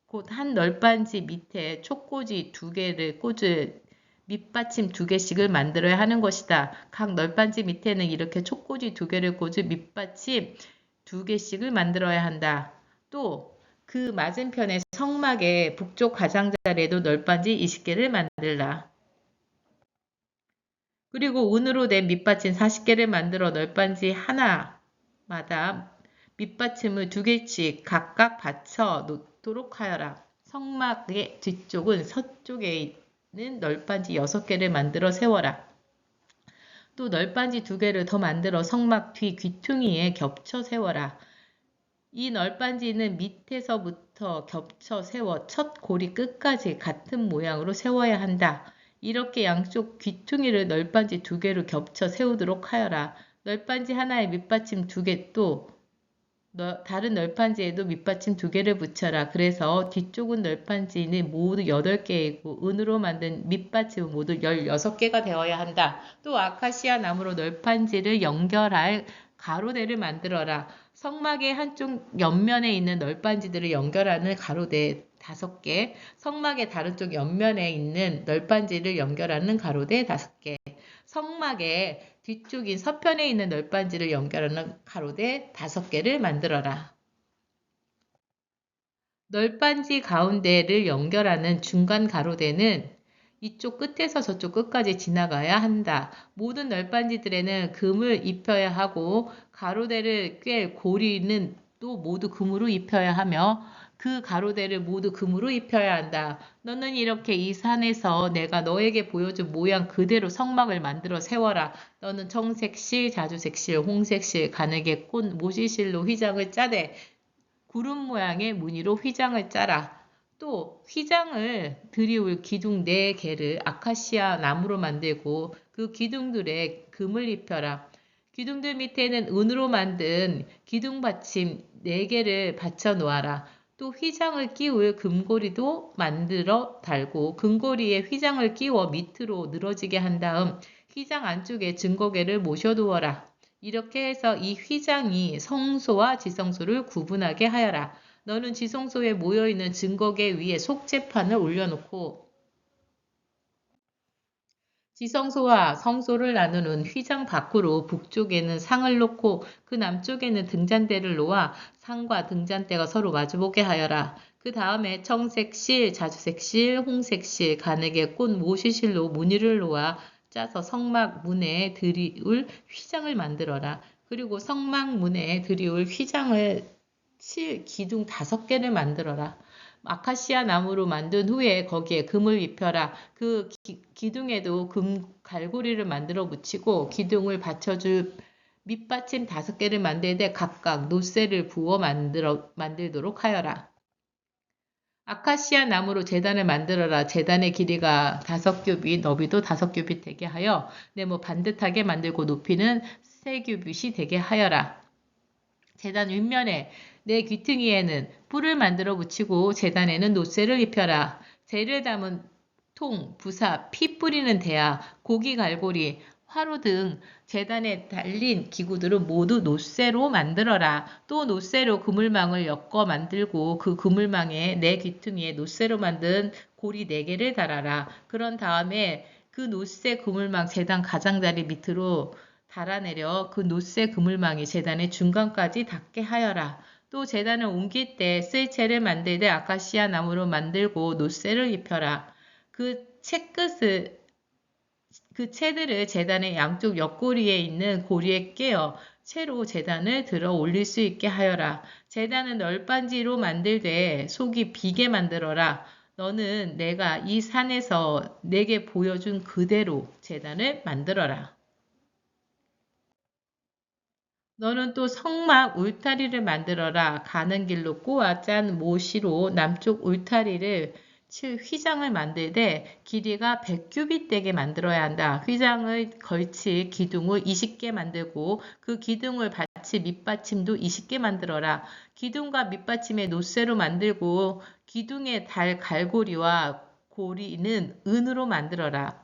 곧 한 널빤지 밑에 촉꽂이 2개를 꽂을 밑받침 2개씩을 만들어야 하는 것이다. 각 널빤지 밑에는 이렇게 촉꽂이 2개를 꽂을 밑받침 2개씩을 만들어야 한다. 또 그 맞은편에 성막의 북쪽 가장자리에도 널빤지 20개를 만들라. 그리고 은으로 된 밑받침 40개를 만들어 널빤지 하나마다 밑받침을 2개씩 각각 받쳐 놓도록 하여라. 성막의 뒤쪽은 서쪽에 있는 널빤지 6개를 만들어 세워라. 또 널빤지 2개를 더 만들어 성막 뒤 귀퉁이에 겹쳐 세워라. 이 널빤지는 밑에서부터 겹쳐 세워 첫 고리 끝까지 같은 모양으로 세워야 한다. 이렇게 양쪽 귀퉁이를 널빤지 2개로 겹쳐 세우도록 하여라. 널빤지 하나에 밑받침 2개 또 다른 널빤지에도 밑받침 2개를 붙여라. 그래서 뒤쪽은 널빤지는 모두 8개이고 은으로 만든 밑받침은 모두 16개가 되어야 한다. 또 아카시아 나무로 널빤지를 연결할 가로대를 만들어라. 성막의 한쪽 옆면에 있는 널빤지들을 연결하는 가로대 5개, 성막의 다른 쪽 옆면에 있는 널빤지를 연결하는 가로대 5개, 성막의 뒤쪽인 서편에 있는 널빤지를 연결하는 가로대 5개를 만들어라. 널빤지 가운데를 연결하는 중간 가로대는 이쪽 끝에서 저쪽 끝까지 지나가야 한다. 모든 널빤지들에는 금을 입혀야 하고 가로대를 꿰 고리는 또 모두 금으로 입혀야 하며 그 가로대를 모두 금으로 입혀야 한다. 너는 이렇게 이 산에서 내가 너에게 보여준 모양 그대로 성막을 만들어 세워라. 너는 청색실, 자주색실, 홍색실, 가늘게 꽃, 모시실로 휘장을 짜되 구름 모양의 무늬로 휘장을 짜라. 또 휘장을 들이울 기둥 4개를 아카시아 나무로 만들고 그 기둥들에 금을 입혀라. 기둥들 밑에는 은으로 만든 기둥 받침 4개를 받쳐 놓아라. 또 휘장을 끼울 금고리도 만들어 달고 금고리에 휘장을 끼워 밑으로 늘어지게 한 다음 휘장 안쪽에 증거계를 모셔두어라. 이렇게 해서 이 휘장이 성소와 지성소를 구분하게 하여라. 너는 지성소에 모여있는 증거계 위에 속죄판을 올려놓고 지성소와 성소를 나누는 휘장 밖으로 북쪽에는 상을 놓고 그 남쪽에는 등잔대를 놓아 상과 등잔대가 서로 마주보게 하여라. 그 다음에 청색실, 자주색실, 홍색실, 가늘게 꽃 모시실로 무늬를 놓아 짜서 성막 문에 들이울 휘장을 만들어라. 그리고 성막 문에 들이울 휘장을 칠 기둥 5개를 만들어라. 아카시아 나무로 만든 후에 거기에 금을 입혀라. 그 기둥에도 금 갈고리를 만들어 붙이고 기둥을 받쳐줄 밑받침 5개를 만들되 각각 노쇠를 부어 만들도록 하여라. 아카시아 나무로 제단을 만들어라. 제단의 길이가 5규빗, 너비도 5규빗 되게 하여 네모 반듯하게 만들고 높이는 3규빗이 되게 하여라. 제단 윗면에 내 귀퉁이에는 뿔을 만들어 붙이고 제단에는 노쇠를 입혀라. 재를 담은 통, 부사, 피 뿌리는 대야, 고기 갈고리, 화로 등 제단에 달린 기구들은 모두 노쇠로 만들어라. 또 노쇠로 그물망을 엮어 만들고 그 그물망에 내 귀퉁이에 노쇠로 만든 고리 4개를 달아라. 그런 다음에 그 노쇠 그물망 제단 가장자리 밑으로 달아내려 그 노쇠 그물망이 제단의 중간까지 닿게 하여라. 또 제단을 옮길 때 쓸 채를 만들 때 아카시아 나무로 만들고 노쇠를 입혀라. 그 채들을 제단의 양쪽 옆구리에 있는 고리에 끼어 채로 제단을 들어 올릴 수 있게 하여라. 제단은 널빤지로 만들되 속이 비게 만들어라. 너는 내가 이 산에서 내게 보여준 그대로 제단을 만들어라. 너는 또 성막 울타리를 만들어라. 가는 길로 꼬아 짠 모시로 남쪽 울타리를 칠 휘장을 만들되 길이가 100규빗 되게 만들어야 한다. 휘장을 걸칠 기둥을 20개 만들고 그 기둥을 받칠 밑받침도 20개 만들어라. 기둥과 밑받침에 노쇠로 만들고 기둥에 달 갈고리와 고리는 은으로 만들어라.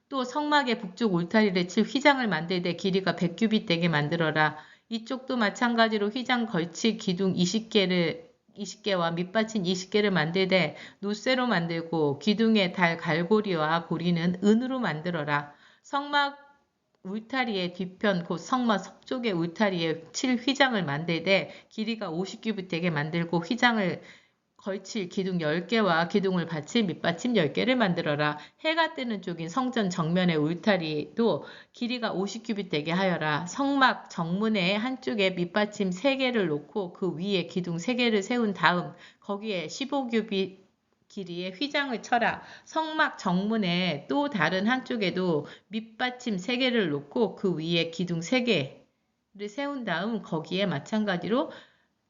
또 성막의 북쪽 울타리를 칠 휘장을 만들 때 길이가 100규빗 되게 만들어라. 이쪽도 마찬가지로 휘장 걸칠 기둥 20개와 밑받침 20개를 만들 때 노쇠로 만들고 기둥에 달 갈고리와 고리는 은으로 만들어라. 성막 울타리의 뒤편 곧 성막 서쪽의 울타리에 칠 휘장을 만들 때 길이가 50규빗 되게 만들고 휘장을 걸칠 기둥 10개와 기둥을 받칠 밑받침 10개를 만들어라. 해가 뜨는 쪽인 성전 정면의 울타리도 길이가 50규빗 되게 하여라. 성막 정문의 한쪽에 밑받침 3개를 놓고 그 위에 기둥 3개를 세운 다음 거기에 15규빗 길이의 휘장을 쳐라. 성막 정문의 또 다른 한쪽에도 밑받침 3개를 놓고 그 위에 기둥 3개를 세운 다음 거기에 마찬가지로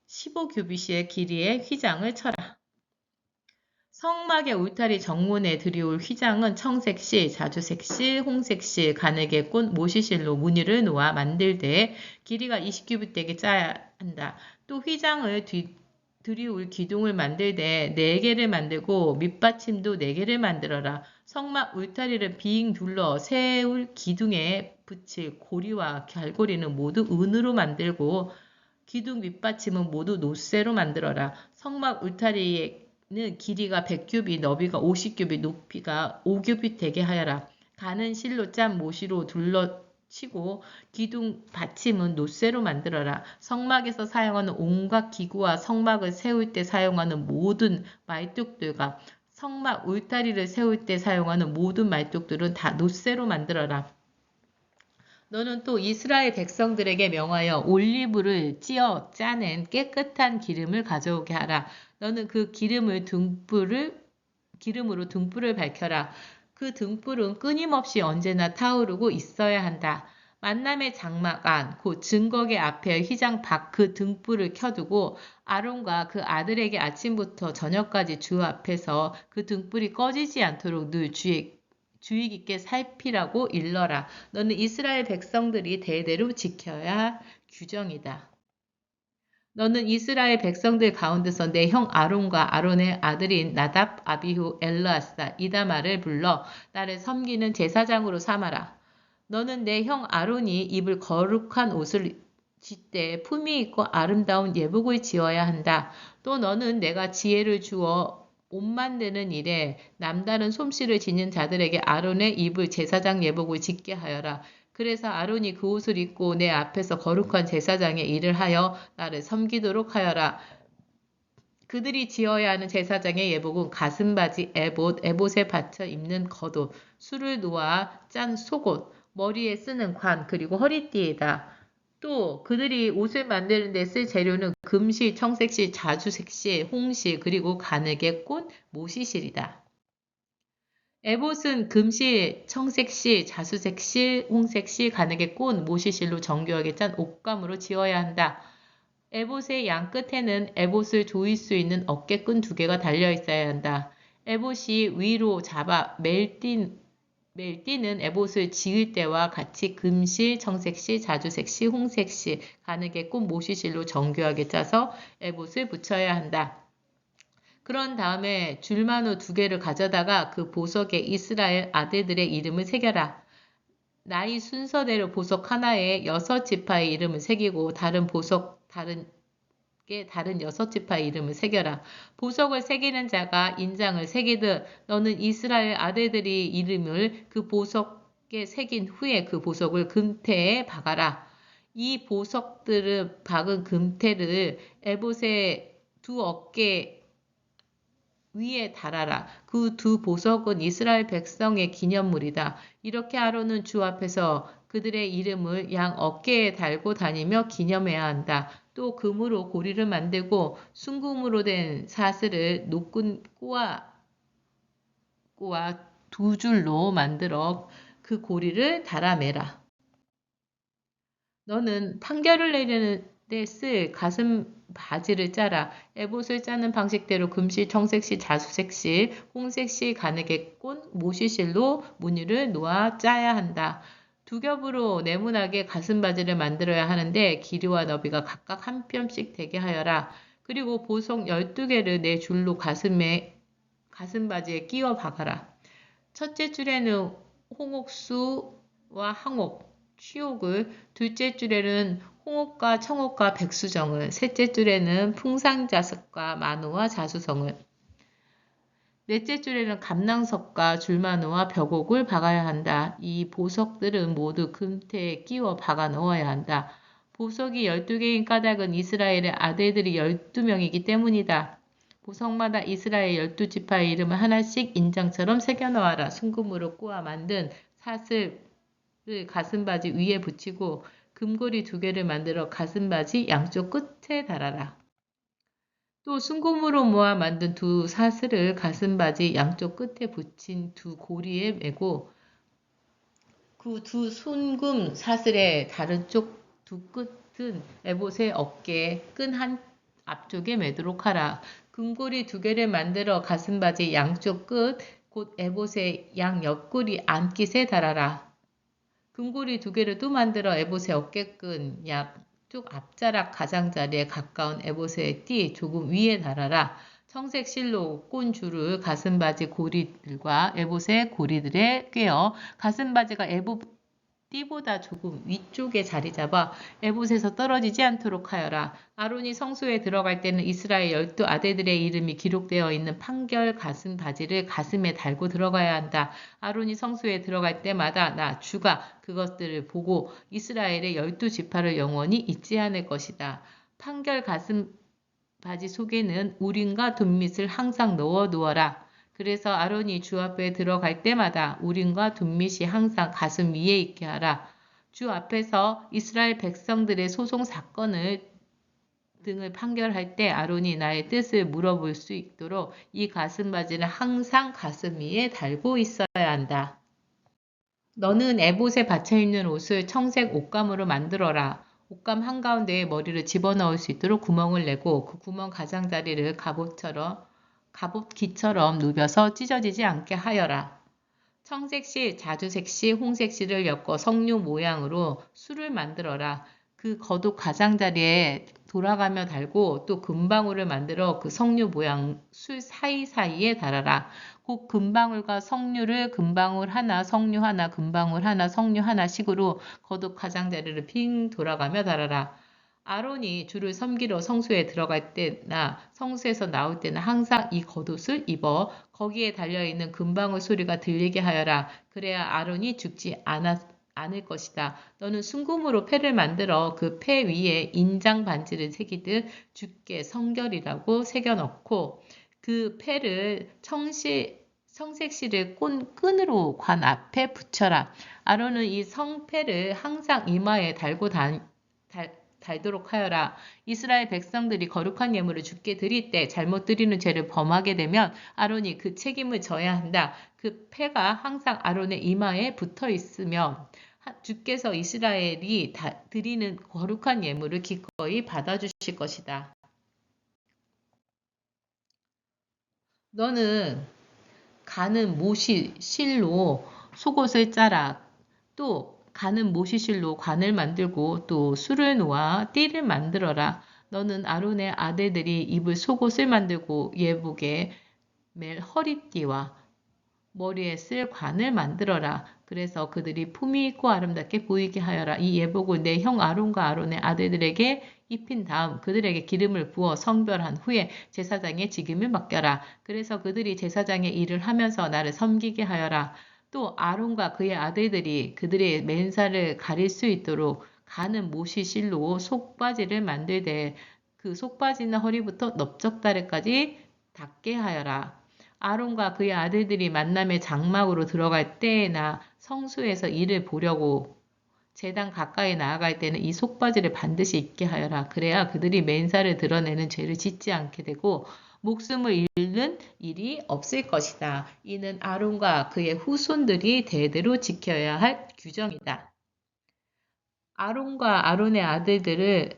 15규빗의 길이의 휘장을 쳐라. 성막의 울타리 정문에 들이올 휘장은 청색실, 자주색실, 홍색실, 가늘게 꽃, 모시실로 무늬를 놓아 만들되 길이가 20규빗 되게 짜야 한다. 또 휘장을 들이올 기둥을 만들되 4개를 만들고 밑받침도 4개를 만들어라. 성막 울타리를 빙 둘러 세울 기둥에 붙일 고리와 갈고리는 모두 은으로 만들고 기둥 밑받침은 모두 노쇠로 만들어라. 성막 울타리에는 길이가 100규빗, 너비가 50규빗, 높이가 5규빗 되게 하여라. 가는 실로 짠 모시로 둘러치고 기둥 받침은 노쇠로 만들어라. 성막에서 사용하는 온갖 기구와 성막을 세울 때 사용하는 모든 말뚝들과 성막 울타리를 세울 때 사용하는 모든 말뚝들은 다 놋쇠로 만들어라. 너는 또 이스라엘 백성들에게 명하여 올리브를 찌어 짜낸 깨끗한 기름을 가져오게 하라. 너는 그 기름으로 등불을 밝혀라. 그 등불은 끊임없이 언제나 타오르고 있어야 한다. 만남의 장막 안, 곧 증거계 앞에 휘장 밖 그 등불을 켜두고 아론과 그 아들에게 아침부터 저녁까지 주 앞에서 그 등불이 꺼지지 않도록 늘 주의 깊게 살피라고 일러라. 너는 이스라엘 백성들이 대대로 지켜야 할 규정이다. 너는 이스라엘 백성들 가운데서 내 형 아론과 아론의 아들인 나답, 아비후, 엘르아사, 이다마를 불러 나를 섬기는 제사장으로 삼아라. 너는 내 형 아론이 입을 거룩한 옷을 짓되 품위 있고 아름다운 예복을 지어야 한다. 또 너는 내가 지혜를 주어 옷 만드는 일에 남다른 솜씨를 지닌 자들에게 아론의 입을 제사장 예복을 짓게 하여라. 그래서 아론이 그 옷을 입고 내 앞에서 거룩한 제사장의 일을 하여 나를 섬기도록 하여라. 그들이 지어야 하는 제사장의 예복은 가슴바지, 에봇에 받쳐 입는 겉옷, 술을 놓아 짠 속옷, 머리에 쓰는 관, 그리고 허리띠이다. 또 그들이 옷을 만드는 데 쓸 재료는 금실, 청색실, 자주색실, 홍실, 그리고 가늘게 꼰 모시실이다. 에봇은 금실, 청색실, 자수색실, 홍색실, 가늘게 꼰 모시실로 정교하게 짠 옷감으로 지어야 한다. 에봇의 양 끝에는 에봇을 조일 수 있는 어깨끈 2개가 달려 있어야 한다. 에봇이 위로 잡아 멜띠는 에봇을 지을 때와 같이 금실, 청색실, 자주색실, 홍색실, 가늘게 꼰 모시실로 정교하게 짜서 에봇을 붙여야 한다. 그런 다음에 줄마노 2개를 가져다가 그 보석에 이스라엘 아들들의 이름을 새겨라. 나이 순서대로 보석 하나에 6지파의 이름을 새기고 다른 6지파의 이름을 새겨라. 보석을 새기는 자가 인장을 새기듯 너는 이스라엘 아들들의 이름을 그 보석에 새긴 후에 그 보석을 금태에 박아라. 이 보석들을 박은 금태를 에봇의 2 어깨 위에 달아라. 그 2 보석은 이스라엘 백성의 기념물이다. 이렇게 아론은 주 앞에서 그들의 이름을 양 어깨에 달고 다니며 기념해야 한다. 또 금으로 고리를 만들고 순금으로 된 사슬을 높은 꼬와 2줄로 만들어 그 고리를 달아매라. 너는 판결을 내리는 데 쓸 가슴 바지를 짜라. 에봇을 짜는 방식대로 금실, 청색실, 자수색실, 홍색실, 가늘게 꼰 모시실로 무늬를 놓아 짜야 한다. 2 겹으로 네모나게 가슴 바지를 만들어야 하는데 길이와 너비가 각각 한 뼘씩 되게 하여라. 그리고 보석 12개를 네 줄로 가슴 바지에 끼워 박아라. 첫째 줄에는 홍옥수와 항옥, 취옥을, 둘째 줄에는 홍옥과 청옥과 백수정을, 셋째 줄에는 풍상자석과 만호와 자수성을, 넷째 줄에는 감낭석과 줄만호와 벽옥을 박아야 한다. 이 보석들은 모두 금태에 끼워 박아 넣어야 한다. 보석이 12개인 까닭은 이스라엘의 아들들이 12명이기 때문이다. 보석마다 이스라엘 12지파의 이름을 하나씩 인장처럼 새겨 넣어라. 순금으로 꼬아 만든 사슬을 가슴바지 위에 붙이고 금고리 2개를 만들어 가슴바지 양쪽 끝에 달아라. 또 순금으로 모아 만든 2 사슬을 가슴바지 양쪽 끝에 붙인 2 고리에 매고 그 2 순금 사슬의 다른 쪽 2 끝은 에봇의 어깨 끈 한 앞쪽에 매도록 하라. 금고리 2개를 만들어 가슴바지 양쪽 끝, 곧 에봇의 양 옆구리 안깃에 달아라. 금고리 2개를 또 만들어 에봇의 어깨끈 쪽 앞자락 가장자리에 가까운 에봇의 띠 조금 위에 달아라. 청색 실로 꼰 줄을 가슴바지 고리들과 에봇의 고리들에 꿰어 가슴바지가 에봇 띠보다 조금 위쪽에 자리 잡아 에봇에서 떨어지지 않도록 하여라. 아론이 성소에 들어갈 때는 이스라엘 12 아들들의 이름이 기록되어 있는 판결 가슴 바지를 가슴에 달고 들어가야 한다. 아론이 성소에 들어갈 때마다 나 주가 그것들을 보고 이스라엘의 12지파를 영원히 잊지 않을 것이다. 판결 가슴 바지 속에는 우림과 둠밋을 항상 넣어 두어라. 그래서 아론이 주 앞에 들어갈 때마다 우림과 둠밋이 항상 가슴 위에 있게 하라. 주 앞에서 이스라엘 백성들의 소송 사건을 등을 판결할 때 아론이 나의 뜻을 물어볼 수 있도록 이 가슴 바지는 항상 가슴 위에 달고 있어야 한다. 너는 에봇에 받쳐 입는 옷을 청색 옷감으로 만들어라. 옷감 한가운데에 머리를 집어넣을 수 있도록 구멍을 내고 그 구멍 가장자리를 갑옷기처럼 누벼서 찢어지지 않게 하여라. 청색실, 자주색실, 홍색실을 엮어 석류 모양으로 술을 만들어라. 그 거독 가장자리에 돌아가며 달고 또 금방울을 만들어 그 석류 모양 술 사이사이에 달아라. 곧 금방울과 석류를 금방울 하나, 석류 하나, 금방울 하나, 석류 하나 식으로 거독 가장자리를 빙 돌아가며 달아라. 아론이 주를 섬기러 성소에 들어갈 때나 성소에서 나올 때는 항상 이 겉옷을 입어 거기에 달려있는 금방울 소리가 들리게 하여라. 그래야 아론이 죽지 않을 것이다. 너는 순금으로 패를 만들어 그 패 위에 인장 반지를 새기듯 주께 성결이라고 새겨넣고 그 패를 청색실의 끈으로 관 앞에 붙여라. 아론은 이 성패를 항상 이마에 달도록 하여라. 이스라엘 백성들이 거룩한 예물을 주께 드릴 때 잘못 드리는 죄를 범하게 되면 아론이 그 책임을 져야 한다. 그 패가 항상 아론의 이마에 붙어 있으면 주께서 이스라엘이 드리는 거룩한 예물을 기꺼이 받아주실 것이다. 너는 가는 못이 실로 속옷을 짜라. 또 가는 못이 실로 관을 만들고 또 술을 놓아 띠를 만들어라. 너는 아론의 아들들이 입을 속옷을 만들고 예복에 맬 허리띠와 머리에 쓸 관을 만들어라. 그래서 그들이 품위 있고 아름답게 보이게 하여라. 이 예복을 내 형 아론과 아론의 아들들에게 입힌 다음 그들에게 기름을 부어 성별한 후에 제사장의 직임을 맡겨라. 그래서 그들이 제사장의 일을 하면서 나를 섬기게 하여라. 또 아론과 그의 아들들이 그들의 맨살을 가릴 수 있도록 가는 못이 실로 속바지를 만들되 그 속바지는 허리부터 넓적다리까지 닿게 하여라. 아론과 그의 아들들이 만남의 장막으로 들어갈 때나 성소에서 이를 보려고 제단 가까이 나아갈 때는 이 속바지를 반드시 입게 하여라. 그래야 그들이 맨살을 드러내는 죄를 짓지 않게 되고 목숨을 잃는 일이 없을 것이다. 이는 아론과 그의 후손들이 대대로 지켜야 할 규정이다. 아론과 아론의 아들들을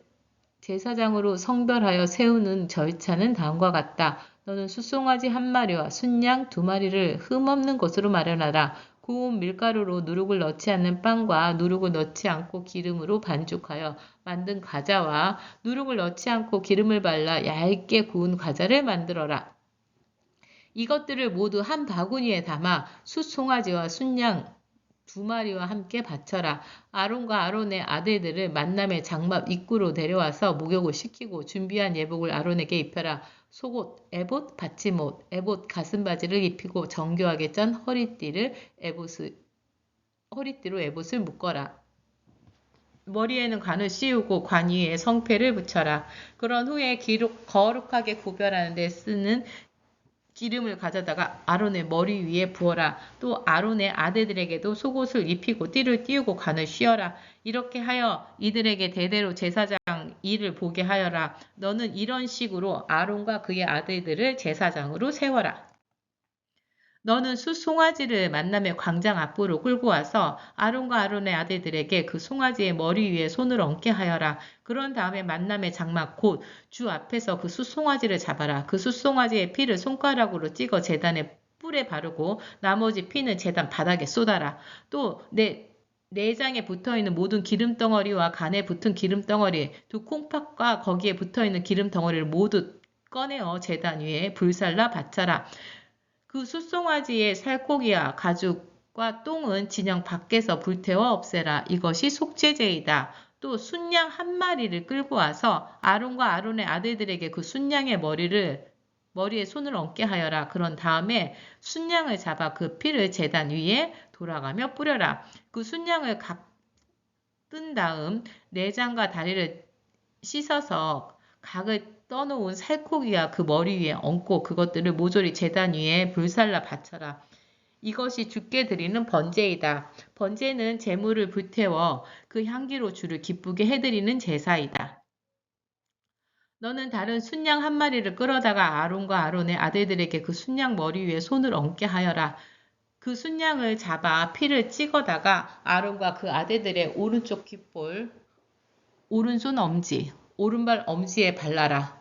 제사장으로 성별하여 세우는 절차는 다음과 같다. 너는 숫송아지 1마리와 순양 2마리를 흠없는 것으로 마련하라. 고운 밀가루로 누룩을 넣지 않는 빵과 누룩을 넣지 않고 기름으로 반죽하여 만든 과자와 누룩을 넣지 않고 기름을 발라 얇게 구운 과자를 만들어라. 이것들을 모두 한 바구니에 담아 숫송아지와 순양 2마리와 함께 바쳐라. 아론과 아론의 아들들을 만남의 장막 입구로 데려와서 목욕을 시키고 준비한 예복을 아론에게 입혀라. 속옷, 에봇, 받침옷, 에봇 가슴바지를 입히고 정교하게 짠 허리띠로 에봇을 묶어라. 머리에는 관을 씌우고 관 위에 성패를 붙여라. 그런 후에 거룩하게 구별하는 데 쓰는 기름을 가져다가 아론의 머리 위에 부어라. 또 아론의 아들들에게도 속옷을 입히고 띠를 띄우고 관을 씌어라. 이렇게 하여 이들에게 대대로 제사장 일을 보게 하여라. 너는 이런 식으로 아론과 그의 아들들을 제사장으로 세워라. 너는 숫송아지를 만남의 광장 앞으로 끌고 와서 아론과 아론의 아들들에게 그 송아지의 머리 위에 손을 얹게 하여라. 그런 다음에 만남의 장막 곧 주 앞에서 그 숫송아지를 잡아라. 그 숫송아지의 피를 손가락으로 찍어 제단의 뿔에 바르고 나머지 피는 제단 바닥에 쏟아라. 또 내장에 붙어있는 모든 기름덩어리와 간에 붙은 기름덩어리, 두 콩팥과 거기에 붙어있는 기름덩어리를 모두 꺼내어 제단 위에 불살라 바쳐라. 그 숫송아지의 살코기와 가죽과 똥은 진영 밖에서 불태워 없애라. 이것이 속죄제이다. 또 순양 1마리를 끌고 와서 아론과 아론의 아들들에게 그 순양의 머리에 손을 얹게 하여라. 그런 다음에 순양을 잡아 그 피를 제단 위에 돌아가며 뿌려라. 그 순양을 뜬 다음 내장과 다리를 씻어서 각을 떠놓은 살코기와 그 머리 위에 얹고 그것들을 모조리 제단 위에 불살라 바쳐라. 이것이 주께 드리는 번제이다. 번제는 제물을 불태워 그 향기로 주를 기쁘게 해드리는 제사이다. 너는 다른 순양 한 마리를 끌어다가 아론과 아론의 아들들에게 그 순양 머리 위에 손을 얹게 하여라. 그 순양을 잡아 피를 찍어다가 아론과 그 아들들의 오른쪽 귓볼, 오른손 엄지, 오른발 엄지에 발라라.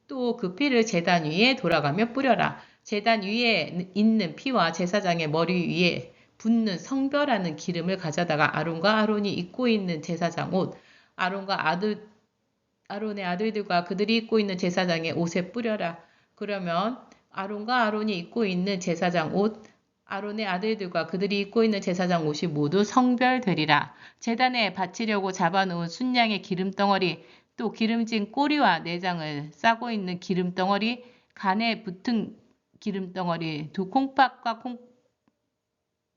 또 그 피를 제단 위에 돌아가며 뿌려라. 제단 위에 있는 피와 제사장의 머리 위에 붓는 성별하는 기름을 가져다가 아론과 아론이 입고 있는 제사장 옷, 아론의 아들들과 그들이 입고 있는 제사장의 옷에 뿌려라. 그러면 아론과 아론이 입고 있는 제사장 옷, 아론의 아들들과 그들이 입고 있는 제사장 옷이 모두 성별되리라. 제단에 바치려고 잡아놓은 순양의 기름덩어리, 또 기름진 꼬리와 내장을 싸고 있는 기름덩어리, 간에 붙은 기름덩어리, 두 콩팥과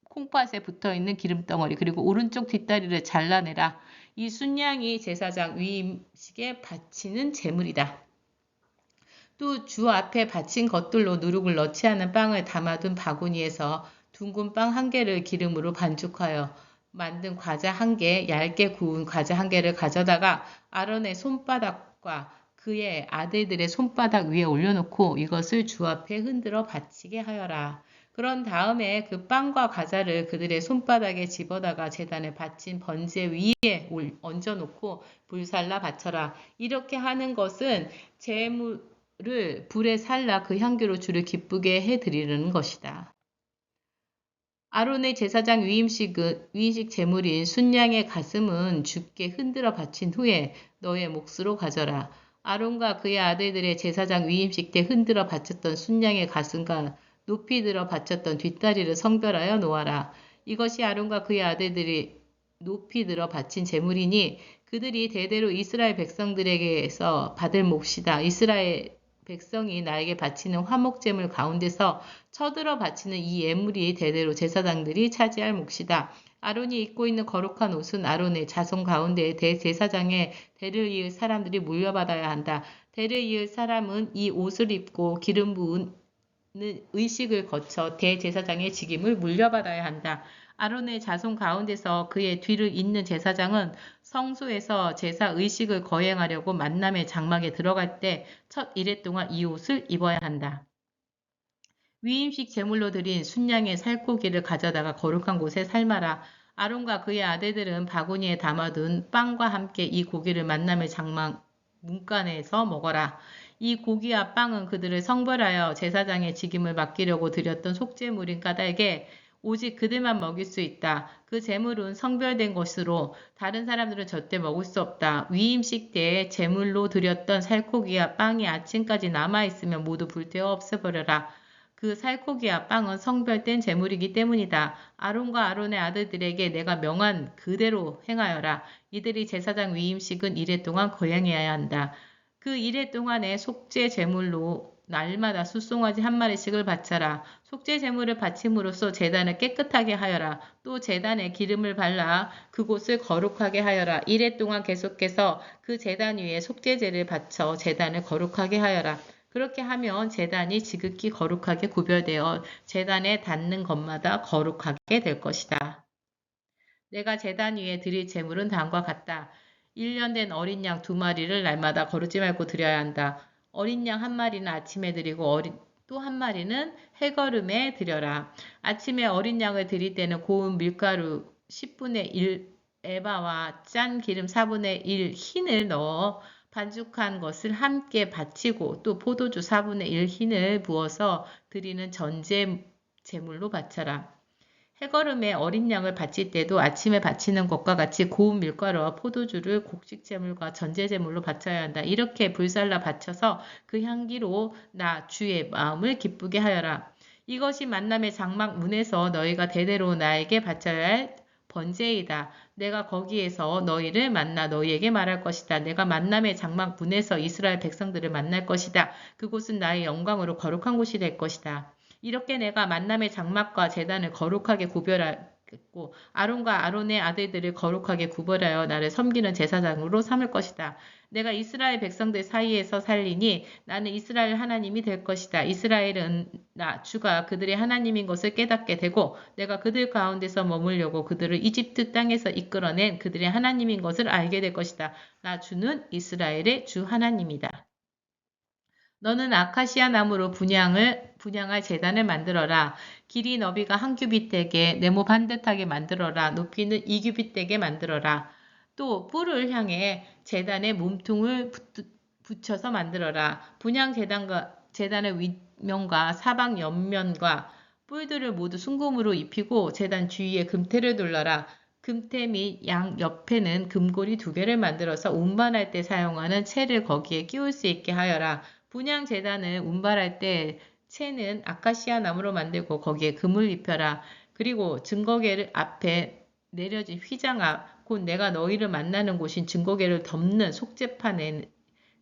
콩팥에 붙어있는 기름덩어리, 그리고 오른쪽 뒷다리를 잘라내라. 이 순양이 제사장 위임식에 바치는 제물이다. 또 주 앞에 바친 것들로 누룩을 넣지 않은 빵을 담아둔 바구니에서 둥근 빵 한 개를 기름으로 반죽하여 만든 과자 한 개, 얇게 구운 과자 한 개를 가져다가 아론의 손바닥과 그의 아들들의 손바닥 위에 올려놓고 이것을 주 앞에 흔들어 바치게 하여라. 그런 다음에 그 빵과 과자를 그들의 손바닥에 집어다가 제단에 바친 번제 위에 얹어놓고 불살라 바쳐라. 이렇게 하는 것은 제물을 불에 살라 그 향기로 주를 기쁘게 해드리는 것이다. 아론의 제사장 위임식 제물인 순양의 가슴은 주께 흔들어 바친 후에 너의 몫으로 가져라. 아론과 그의 아들들의 제사장 위임식 때 흔들어 바쳤던 순양의 가슴과 높이 들어 바쳤던 뒷다리를 성별하여 놓아라. 이것이 아론과 그의 아들들이 높이 들어 바친 제물이니 그들이 대대로 이스라엘 백성들에게서 받을 몫이다. 이스라엘 백성이 나에게 바치는 화목제물 가운데서 쳐들어 바치는 이 예물이 대대로 제사장들이 차지할 몫이다. 아론이 입고 있는 거룩한 옷은 아론의 자손 가운데 대제사장의 대를 이을 사람들이 물려받아야 한다. 대를 이을 사람은 이 옷을 입고 기름 부은 의식을 거쳐 대제사장의 직임을 물려받아야 한다. 아론의 자손 가운데서 그의 뒤를 잇는 제사장은 성소에서 제사 의식을 거행하려고 만남의 장막에 들어갈 때 첫 이레 동안 이 옷을 입어야 한다. 위임식 제물로 드린 순양의 살코기를 가져다가 거룩한 곳에 삶아라. 아론과 그의 아들들은 바구니에 담아둔 빵과 함께 이 고기를 만남의 장막 문간에서 먹어라. 이 고기와 빵은 그들을 성별하여 제사장의 직임을 맡기려고 드렸던 속죄물인 까닭에 오직 그들만 먹일 수 있다. 그 제물은 성별된 것으로 다른 사람들은 절대 먹을 수 없다. 위임식 때에 제물로 드렸던 살코기와 빵이 아침까지 남아있으면 모두 불태워 없애버려라. 그 살코기와 빵은 성별된 제물이기 때문이다. 아론과 아론의 아들들에게 내가 명한 그대로 행하여라. 이들이 제사장 위임식은 이래 동안 거행해야 한다. 그 이래 동안에 속죄 제물로 날마다 숫송아지 한 마리씩을 바쳐라. 속죄 제물을 바침으로써 제단을 깨끗하게 하여라. 또 제단에 기름을 발라 그곳을 거룩하게 하여라. 이래 동안 계속해서 그 제단 위에 속죄제를 바쳐 제단을 거룩하게 하여라. 그렇게 하면 제단이 지극히 거룩하게 구별되어 제단에 닿는 것마다 거룩하게 될 것이다. 내가 제단 위에 드릴 제물은 다음과 같다. 1년 된 어린 양 2마리를 날마다 거르지 말고 드려야 한다. 어린 양 1마리는 아침에 드리고 또 1마리는 해거름에 드려라. 아침에 어린 양을 드릴 때는 고운 밀가루 10분의 1 에바와 짠 기름 4분의 1 흰을 넣어 반죽한 것을 함께 바치고 또 포도주 4분의 1 흰을 부어서 드리는 전제 제물로 바쳐라. 해거름에 어린 양을 바칠 때도 아침에 바치는 것과 같이 고운 밀가루와 포도주를 곡식제물과 전제제물로 바쳐야 한다. 이렇게 불살라 바쳐서 그 향기로 나 주의 마음을 기쁘게 하여라. 이것이 만남의 장막 문에서 너희가 대대로 나에게 바쳐야 할 번제이다. 내가 거기에서 너희를 만나 너희에게 말할 것이다. 내가 만남의 장막 문에서 이스라엘 백성들을 만날 것이다. 그곳은 나의 영광으로 거룩한 곳이 될 것이다. 이렇게 내가 만남의 장막과 제단을 거룩하게 구별하여 했고 아론과 아론의 아들들을 거룩하게 구별하여 나를 섬기는 제사장으로 삼을 것이다. 내가 이스라엘 백성들 사이에서 살리니 나는 이스라엘 하나님이 될 것이다. 이스라엘은 나 주가 그들의 하나님인 것을 깨닫게 되고 내가 그들 가운데서 머물려고 그들을 이집트 땅에서 이끌어낸 그들의 하나님인 것을 알게 될 것이다. 나 주는 이스라엘의 주 하나님이다. 너는 아카시아 나무로 분향할 제단을 만들어라. 길이 너비가 한 규빗 되게 네모 반듯하게 만들어라. 높이는 2규빗 되게 만들어라. 또 뿔을 향해 제단에 몸통을 붙여서 만들어라. 분향 제단의 윗면과 사방 옆면과 뿔들을 모두 순금으로 입히고 제단 주위에 금태를 둘러라. 금태 및 양 옆에는 금고리 2개를 만들어서 운반할 때 사용하는 채를 거기에 끼울 수 있게 하여라. 분향 제단을 운반할 때 채는 아카시아 나무로 만들고 거기에 금을 입혀라. 그리고 증거궤를 앞에 내려진 휘장 앞, 곧 내가 너희를 만나는 곳인 증거궤를 덮는 속죄판에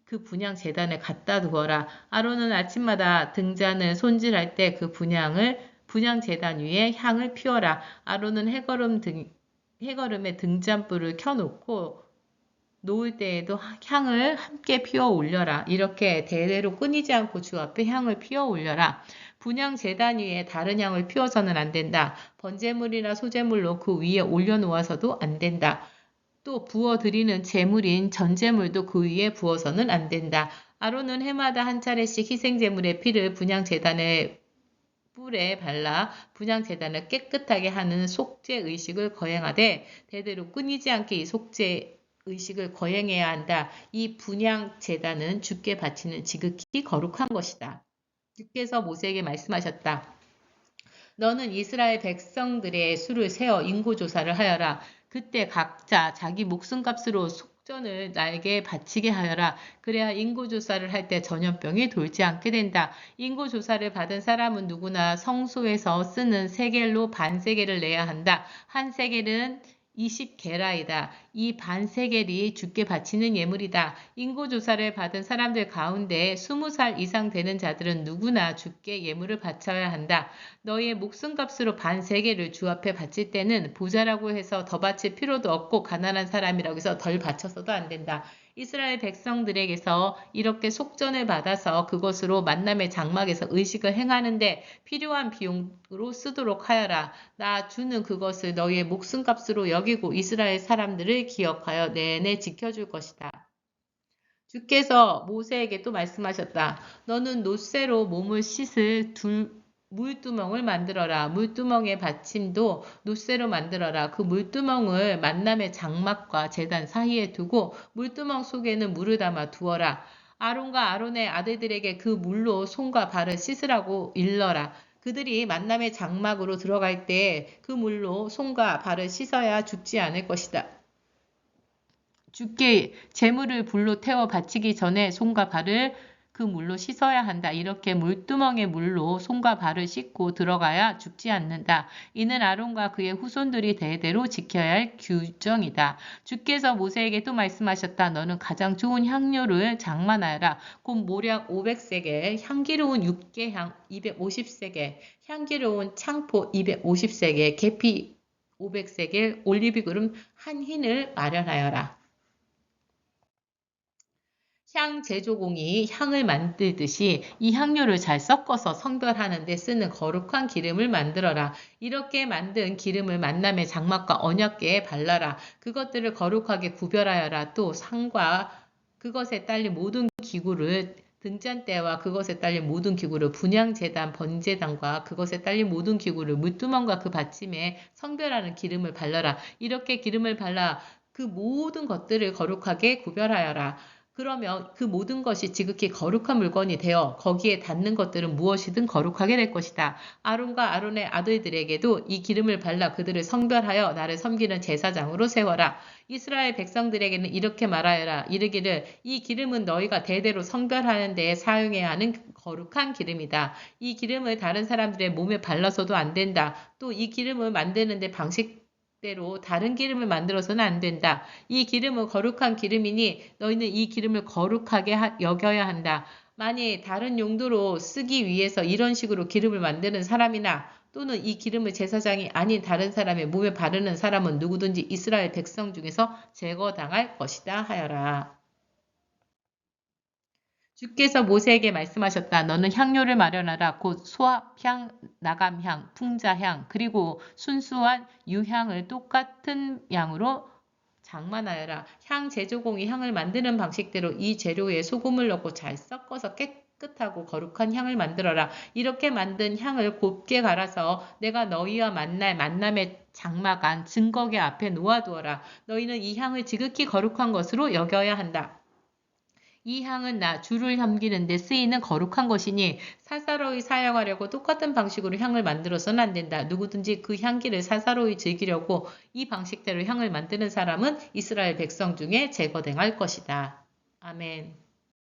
그 분향 제단에 갖다 두어라. 아론은 아침마다 등잔을 손질할 때 그 분향 제단 위에 향을 피워라. 아론은 해거름에 등잔불을 켜놓고 놓을 때에도 향을 함께 피워 올려라. 이렇게 대대로 끊이지 않고 주 앞에 향을 피워 올려라. 분향 제단 위에 다른 향을 피워서는 안 된다. 번제물이나 소제물로 그 위에 올려놓아서도 안 된다. 또 부어드리는 제물인 전제물도 그 위에 부어서는 안 된다. 아론은 해마다 한 차례씩 희생제물의 피를 분향 제단의 뿔에 발라 분향 제단을 깨끗하게 하는 속죄 의식을 거행하되 대대로 끊이지 않게 이 속죄 의식을 거행해야 한다. 이 분향 제단은 주께 바치는 지극히 거룩한 것이다. 주께서 모세에게 말씀하셨다. 너는 이스라엘 백성들의 수를 세어 인구조사를 하여라. 그때 각자 자기 목숨값으로 속전을 나에게 바치게 하여라. 그래야 인구조사를 할 때 전염병이 돌지 않게 된다. 인구조사를 받은 사람은 누구나 성소에서 쓰는 세겔로 반세겔을 내야 한다. 한 세겔은 20게라이다. 이 반세겔이 주께 바치는 예물이다. 인구조사를 받은 사람들 가운데 20살 이상 되는 자들은 누구나 주께 예물을 바쳐야 한다. 너희의 목숨값으로 반세겔을 주 앞에 바칠 때는 부자라고 해서 더 바칠 필요도 없고 가난한 사람이라고 해서 덜 바쳐서도 안 된다. 이스라엘 백성들에게서 이렇게 속전을 받아서 그것으로 만남의 장막에서 의식을 행하는데 필요한 비용으로 쓰도록 하여라. 나 주는 그것을 너희의 목숨값으로 여기고 이스라엘 사람들을 기억하여 내내 지켜줄 것이다. 주께서 모세에게 또 말씀하셨다. 너는 놋새로 몸을 씻을 물두멍을 만들어라. 물두멍의 받침도 놋새로 만들어라. 그 물두멍을 만남의 장막과 제단 사이에 두고 물두멍 속에는 물을 담아 두어라. 아론과 아론의 아들들에게 그 물로 손과 발을 씻으라고 일러라. 그들이 만남의 장막으로 들어갈 때 그 물로 손과 발을 씻어야 죽지 않을 것이다. 주께 제물을 불로 태워 바치기 전에 손과 발을 그 물로 씻어야 한다. 이렇게 물두멍의 물로 손과 발을 씻고 들어가야 죽지 않는다. 이는 아론과 그의 후손들이 대대로 지켜야 할 규정이다. 주께서 모세에게 또 말씀하셨다. 너는 가장 좋은 향료를 장만하여라. 곧 모략 500세겔, 향기로운 육개향 250세겔, 향기로운 창포 250세겔, 계피 500세겔, 올리브그름 한 흰을 마련하여라. 향 제조공이 향을 만들듯이 이 향료를 잘 섞어서 성별하는 데 쓰는 거룩한 기름을 만들어라. 이렇게 만든 기름을 만남의 장막과 언약궤에 발라라. 그것들을 거룩하게 구별하여라. 또 상과 그것에 딸린 모든 기구를 등잔대와 그것에 딸린 모든 기구를 분향제단, 번제단과 그것에 딸린 모든 기구를 물두멍과 그 받침에 성별하는 기름을 발라라. 이렇게 기름을 발라 그 모든 것들을 거룩하게 구별하여라. 그러면 그 모든 것이 지극히 거룩한 물건이 되어 거기에 닿는 것들은 무엇이든 거룩하게 될 것이다. 아론과 아론의 아들들에게도 이 기름을 발라 그들을 성별하여 나를 섬기는 제사장으로 세워라. 이스라엘 백성들에게는 이렇게 말하여라. 이르기를 이 기름은 너희가 대대로 성별하는 데에 사용해야 하는 거룩한 기름이다. 이 기름을 다른 사람들의 몸에 발라서도 안 된다. 또 이 기름을 만드는데 방식대로 다른 기름을 만들어서는 안 된다. 이 기름은 거룩한 기름이니 너희는 이 기름을 거룩하게 여겨야 한다. 만일 다른 용도로 쓰기 위해서 이런 식으로 기름을 만드는 사람이나 또는 이 기름을 제사장이 아닌 다른 사람의 몸에 바르는 사람은 누구든지 이스라엘 백성 중에서 제거당할 것이다 하여라. 주께서 모세에게 말씀하셨다. 너는 향료를 마련하라. 곧 소합향, 나감향, 풍자향, 그리고 순수한 유향을 똑같은 양으로 장만하여라. 향 제조공이 향을 만드는 방식대로 이 재료에 소금을 넣고 잘 섞어서 깨끗하고 거룩한 향을 만들어라. 이렇게 만든 향을 곱게 갈아서 내가 너희와 만날 만남의 장막안 증거계 앞에 놓아두어라. 너희는 이 향을 지극히 거룩한 것으로 여겨야 한다. 이 향은 나 주를 섬기는 데 쓰이는 거룩한 것이니 사사로이 사용하려고 똑같은 방식으로 향을 만들어서는 안 된다. 누구든지 그 향기를 사사로이 즐기려고 이 방식대로 향을 만드는 사람은 이스라엘 백성 중에 제거당할 것이다. 아멘.